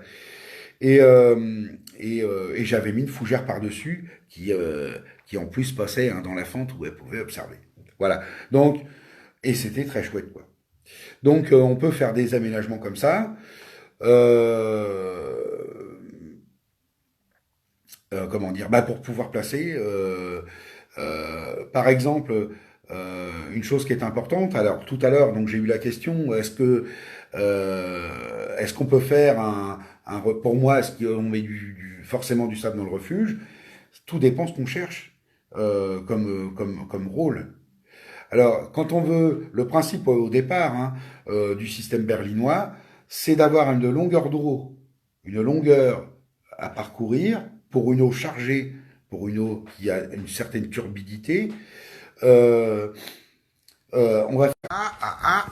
Et, et j'avais mis une fougère par-dessus qui en plus passait hein, dans la fente où elle pouvait observer. Voilà. Donc, et c'était très chouette quoi. Donc on peut faire des aménagements comme ça. Euh, comment dire, bah, pour pouvoir placer, par exemple, une chose qui est importante. Alors tout à l'heure, donc j'ai eu la question, est-ce qu'on peut faire pour moi, est-ce qu'on met forcément du sable dans le refuge? Tout dépend ce qu'on cherche comme rôle. Alors, quand on veut, le principe au départ hein, du système berlinois, c'est d'avoir une longueur d'eau, une longueur à parcourir pour une eau chargée, pour une eau qui a une certaine turbidité. Euh, on va faire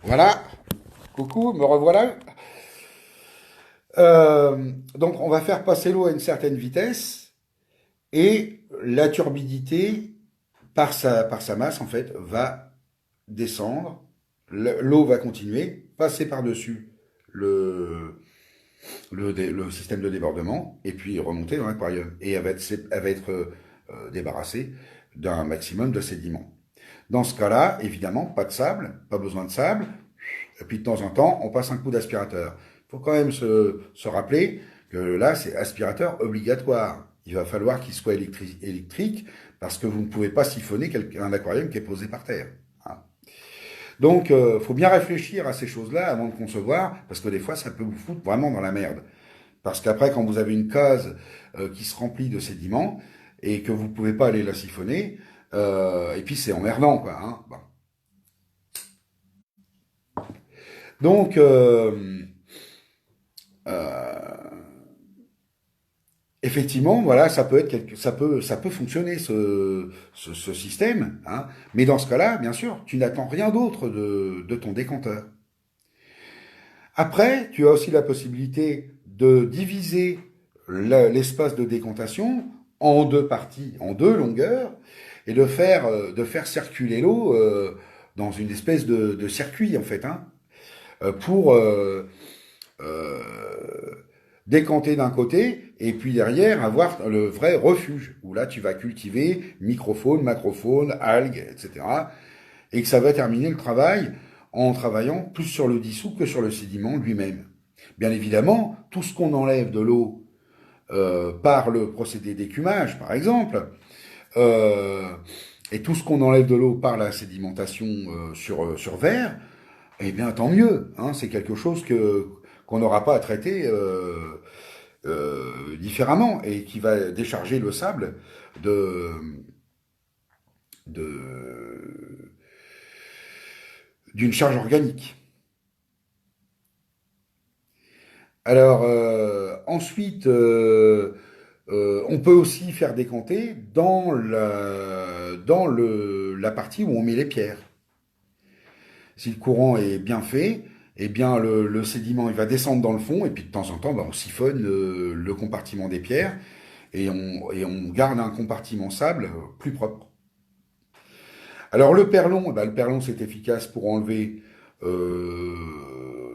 voilà. Coucou, me revoilà. Donc, on va faire passer l'eau à une certaine vitesse et la turbidité, par sa masse, en fait, va descendre, l'eau va continuer, passer par-dessus le, le système de débordement, et puis remonter dans l'aquarium. Et elle va être débarrassée d'un maximum de sédiments. Dans ce cas-là, évidemment, pas de sable, pas besoin de sable, et puis de temps en temps, on passe un coup d'aspirateur. Il faut quand même se rappeler que là, c'est aspirateur obligatoire. Il va falloir qu'il soit électrique parce que vous ne pouvez pas siphonner un aquarium qui est posé par terre. Hein. Donc, faut bien réfléchir à ces choses-là avant de concevoir, parce que des fois, ça peut vous foutre vraiment dans la merde. Parce qu'après, quand vous avez une case qui se remplit de sédiments et que vous ne pouvez pas aller la siphonner, et puis c'est emmerdant, quoi. Hein. Bon. Donc, euh, effectivement, voilà, ça peut fonctionner ce système, hein. Mais dans ce cas-là, bien sûr, tu n'attends rien d'autre de ton décanteur. Après, tu as aussi la possibilité de diviser l'espace de décantation en deux parties, en deux longueurs, et de faire circuler l'eau dans une espèce de circuit, en fait, hein, pour euh, décanter d'un côté, et puis derrière avoir le vrai refuge, où là tu vas cultiver microfaune, macrofaune, algues, etc. Et que ça va terminer le travail en travaillant plus sur le dissous que sur le sédiment lui-même. Bien évidemment, tout ce qu'on enlève de l'eau par le procédé d'écumage, par exemple, euh, et tout ce qu'on enlève de l'eau par la sédimentation sur verre, eh bien tant mieux. Hein, c'est quelque chose qu'on n'aura pas à traiter différemment et qui va décharger le sable de, de d'une charge organique. Alors ensuite, on peut aussi faire décanter dans la partie où on met les pierres. Si le courant est bien fait, eh bien le sédiment il va descendre dans le fond et puis de temps en temps bah, on siphonne le compartiment des pierres et on garde un compartiment sable plus propre. Alors le perlon c'est efficace pour enlever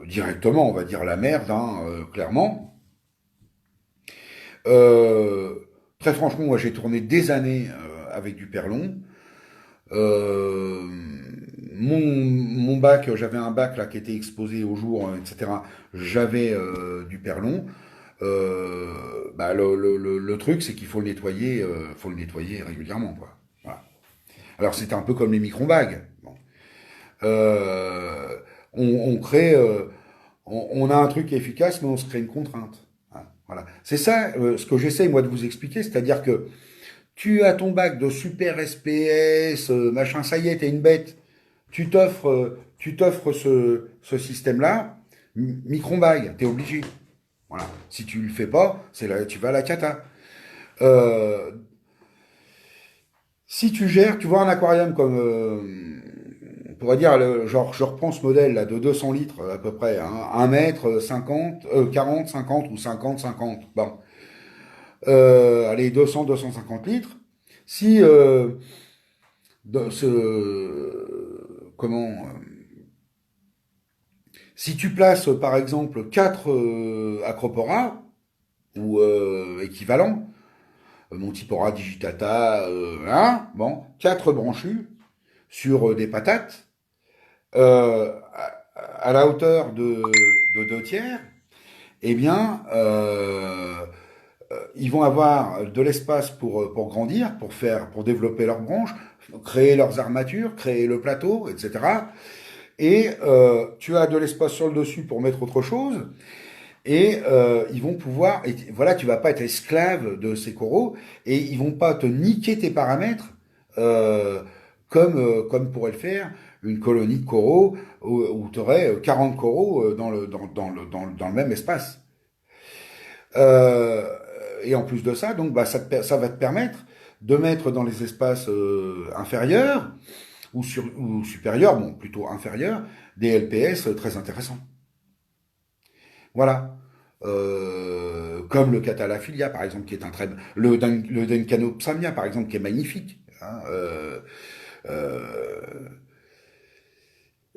directement, on va dire la merde, hein, clairement. Euh, Très franchement, moi j'ai tourné des années avec du perlon. Euh, mon bac, j'avais un bac là qui était exposé au jour, etc. J'avais du perlon. le truc, c'est qu'il faut le nettoyer régulièrement, quoi. Voilà. Alors c'est un peu comme les micro-bagues. Bon. Euh, on crée, on a un truc efficace, mais on se crée une contrainte. Hein, voilà. C'est ça ce que j'essaye moi de vous expliquer, c'est-à-dire que tu as ton bac de super SPS, machin, ça y est, t'es une bête. Tu t'offres ce système-là, micro-bague, t'es obligé. Voilà. Si tu le fais pas, c'est là, tu vas à la cata. Euh, Si tu gères, tu vois un aquarium comme, on pourrait dire, genre, je reprends ce modèle là de 200 litres à peu près, hein, 1 mètre, 50, 40, 50 ou 50, 50. Bon, allez, 200, 250 litres. Si comment, si tu places par exemple 4 acroporas ou équivalents, Montipora, Digitata, hein, bon, 4 branchus sur des patates à la hauteur de 2 tiers, eh bien, ils vont avoir de l'espace pour grandir, pour développer leurs branches, créer leurs armatures, créer le plateau, etc. Et tu as de l'espace sur le dessus pour mettre autre chose. Et ils vont pouvoir, et voilà, tu vas pas être esclave de ces coraux, et ils vont pas te niquer tes paramètres euh, comme pourrait le faire une colonie de coraux où tu aurais 40 coraux dans le même espace. Euh, et en plus de ça, donc ça va te permettre de mettre dans les espaces inférieurs ou supérieurs, bon plutôt inférieurs, des LPS très intéressants. Voilà. Comme le Catalaphilia, par exemple, qui est un très... le Dencanopsamia, par exemple, qui est magnifique. Hein, euh,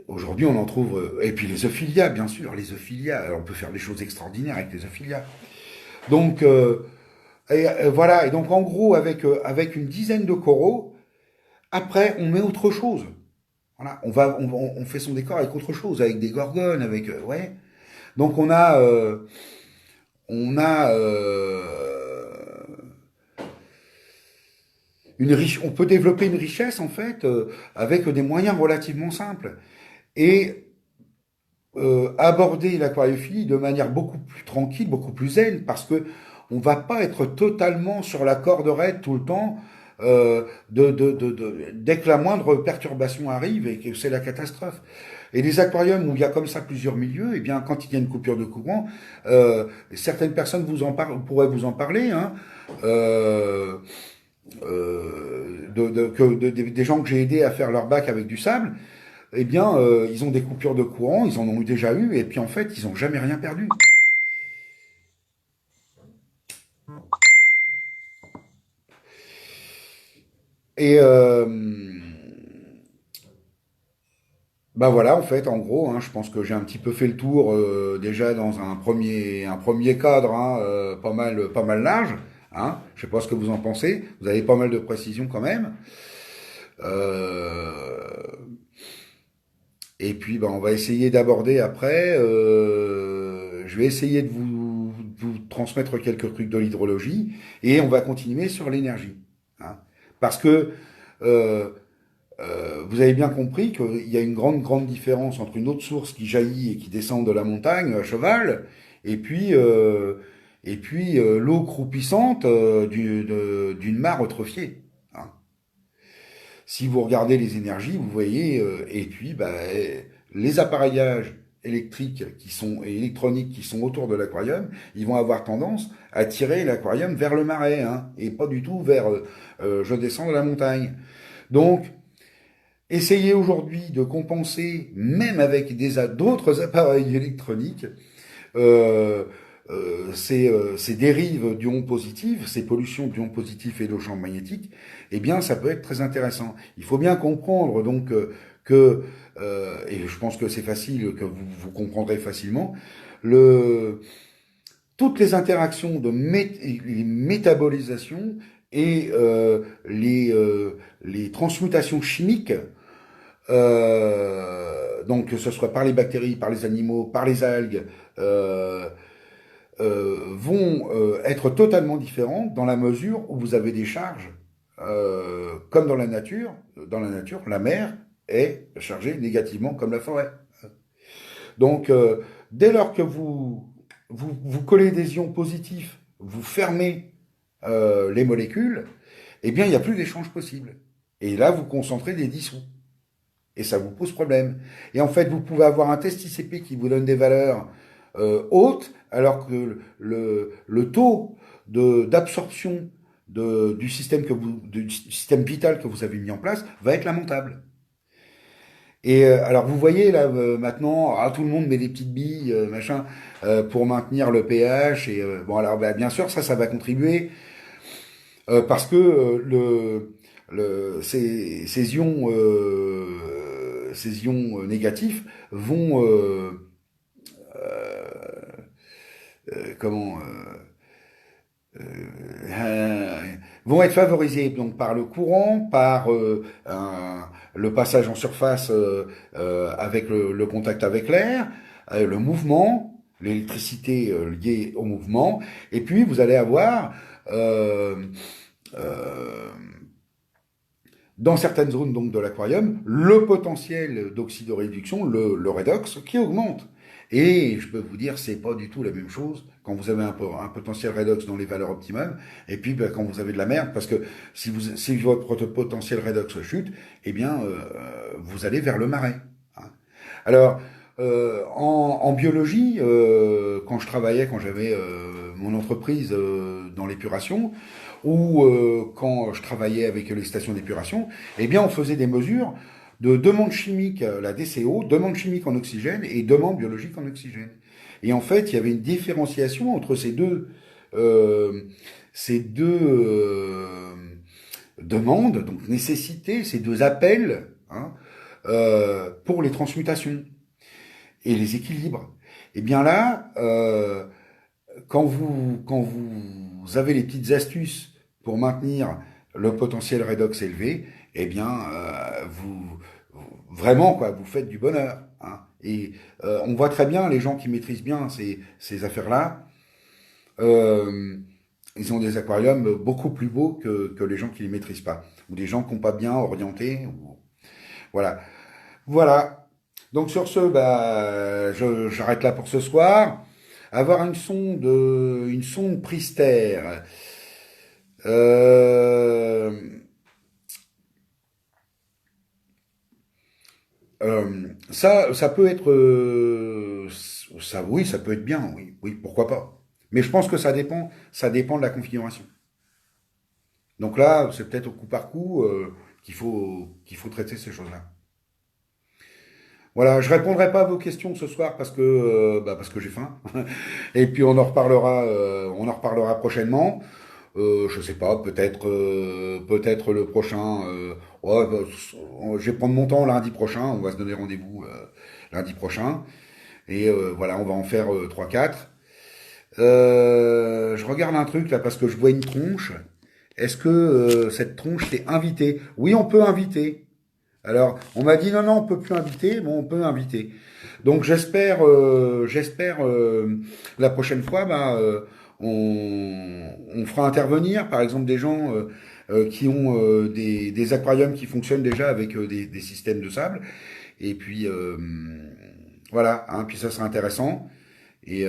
aujourd'hui, on en trouve... et puis les Euphilia, bien sûr, les Euphilia. Alors, on peut faire des choses extraordinaires avec les Euphilia. Donc, voilà. Et donc, en gros, avec une dizaine de coraux, après, on met autre chose. Voilà. On fait son décor avec autre chose, avec des gorgones, avec... ouais. Donc, on a on peut développer une richesse en fait avec des moyens relativement simples et aborder l'aquariophilie de manière beaucoup plus tranquille, beaucoup plus zen, parce que on va pas être totalement sur la corde raide tout le temps. Dès que la moindre perturbation arrive et que c'est la catastrophe. Et les aquariums où il y a comme ça plusieurs milieux, eh bien, quand il y a une coupure de courant, certaines personnes pourraient vous en parler, hein, euh, des gens que j'ai aidés à faire leur bac avec du sable, eh bien, ils ont des coupures de courant, ils en ont déjà eu, et puis en fait, ils n'ont jamais rien perdu. Et bah voilà, en fait, en gros, hein, je pense que j'ai un petit peu fait le tour déjà dans un premier cadre, hein, pas mal large. Hein. Je sais pas ce que vous en pensez. Vous avez pas mal de précisions quand même. Euh, Et puis, ben, on va essayer d'aborder après. Je vais essayer de vous transmettre quelques trucs de l'hydrologie et on va continuer sur l'énergie. Hein. Parce que euh, vous avez bien compris qu'il y a une grande différence entre une autre source qui jaillit et qui descend de la montagne à cheval et puis l'eau croupissante d'une mare eutrophiée. Hein. Si vous regardez les énergies, vous voyez, et puis bah, les appareillages électriques et électroniques qui sont autour de l'aquarium, ils vont avoir tendance à tirer l'aquarium vers le marais, hein, et pas du tout vers je descends de la montagne. Donc, essayez aujourd'hui de compenser, même avec d'autres appareils électroniques, euh, ces dérives d'ions positifs, ces pollutions d'ions positifs et de champs magnétiques, eh bien, ça peut être très intéressant. Il faut bien comprendre donc et je pense que c'est facile, que vous comprendrez facilement, le, toutes les interactions les métabolisations et les transmutations chimiques, donc que ce soit par les bactéries, par les animaux, par les algues, euh, vont être totalement différentes dans la mesure où vous avez des charges, comme dans la nature. Dans la nature, la mer est chargée négativement comme la forêt. Donc, dès lors que vous collez des ions positifs, vous fermez les molécules, eh bien, il n'y a plus d'échange possible. Et là, vous concentrez des dissous. Et ça vous pose problème. Et en fait, vous pouvez avoir un test ICP qui vous donne des valeurs hautes, alors que le taux d'absorption du système du système vital que vous avez mis en place va être lamentable. Et alors vous voyez là maintenant, tout le monde met des petites billes, machin, pour maintenir le pH. Et bon alors bah, bien sûr ça va contribuer parce que ces ions négatifs vont comment euh, vont être favorisés donc par le courant, par le passage en surface avec le contact avec l'air, le mouvement, l'électricité liée au mouvement, et puis vous allez avoir euh, dans certaines zones donc de l'aquarium, le potentiel d'oxydoréduction, le redox, qui augmente. Et je peux vous dire, c'est pas du tout la même chose quand vous avez un potentiel redox dans les valeurs optimales, et puis ben, quand vous avez de la merde, parce que si votre potentiel redox chute, eh bien, vous allez vers le marais. Hein. Alors, en biologie, quand j'avais mon entreprise dans l'épuration, ou quand je travaillais avec les stations d'épuration, eh bien, on faisait des mesures de demande chimique, la DCO, demande chimique en oxygène et demande biologique en oxygène. Et en fait, il y avait une différenciation entre euh, ces deux demandes, donc nécessité, ces deux appels, hein, pour les transmutations et les équilibres. Et bien là, quand vous avez les petites astuces pour maintenir le potentiel redox élevé, eh bien, vraiment, quoi, vous faites du bonheur. Hein. Et on voit très bien les gens qui maîtrisent bien ces affaires-là. Euh, Ils ont des aquariums beaucoup plus beaux que les gens qui les maîtrisent pas. Ou des gens qui n'ont pas bien orienté. Voilà. Voilà. Donc sur ce, bah, j'arrête là pour ce soir. Avoir une sonde Prister. Euh, ça peut être, ça, oui, ça peut être bien, oui, oui, pourquoi pas. Mais je pense que ça dépend de la configuration. Donc là, c'est peut-être au coup par coup qu'il faut traiter ces choses-là. Voilà, je répondrai pas à vos questions ce soir parce que j'ai faim. Et puis on en reparlera prochainement. Je sais pas, peut-être le prochain. Ouais, bah, je vais prendre mon temps lundi prochain. On va se donner rendez-vous lundi prochain. Et voilà, on va en faire 3-4. Je regarde un truc là parce que je vois une tronche. Est-ce que cette tronche c'est invité? Oui, on peut inviter. Alors, on m'a dit non, non, on peut plus inviter, bon, on peut inviter. Donc j'espère la prochaine fois, bah, on fera intervenir, par exemple, des gens qui ont des aquariums qui fonctionnent déjà avec des systèmes de sable. Et puis voilà, hein, puis ça sera intéressant. Et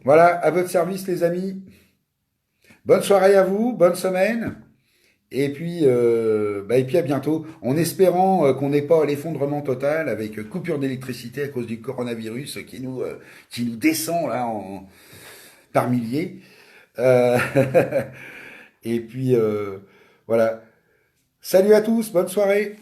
voilà, à votre service, les amis. Bonne soirée à vous, bonne semaine. Et puis à bientôt, en espérant qu'on n'ait pas l'effondrement total avec coupure d'électricité à cause du coronavirus qui nous descend là par milliers. Euh, et puis voilà. Salut à tous, bonne soirée.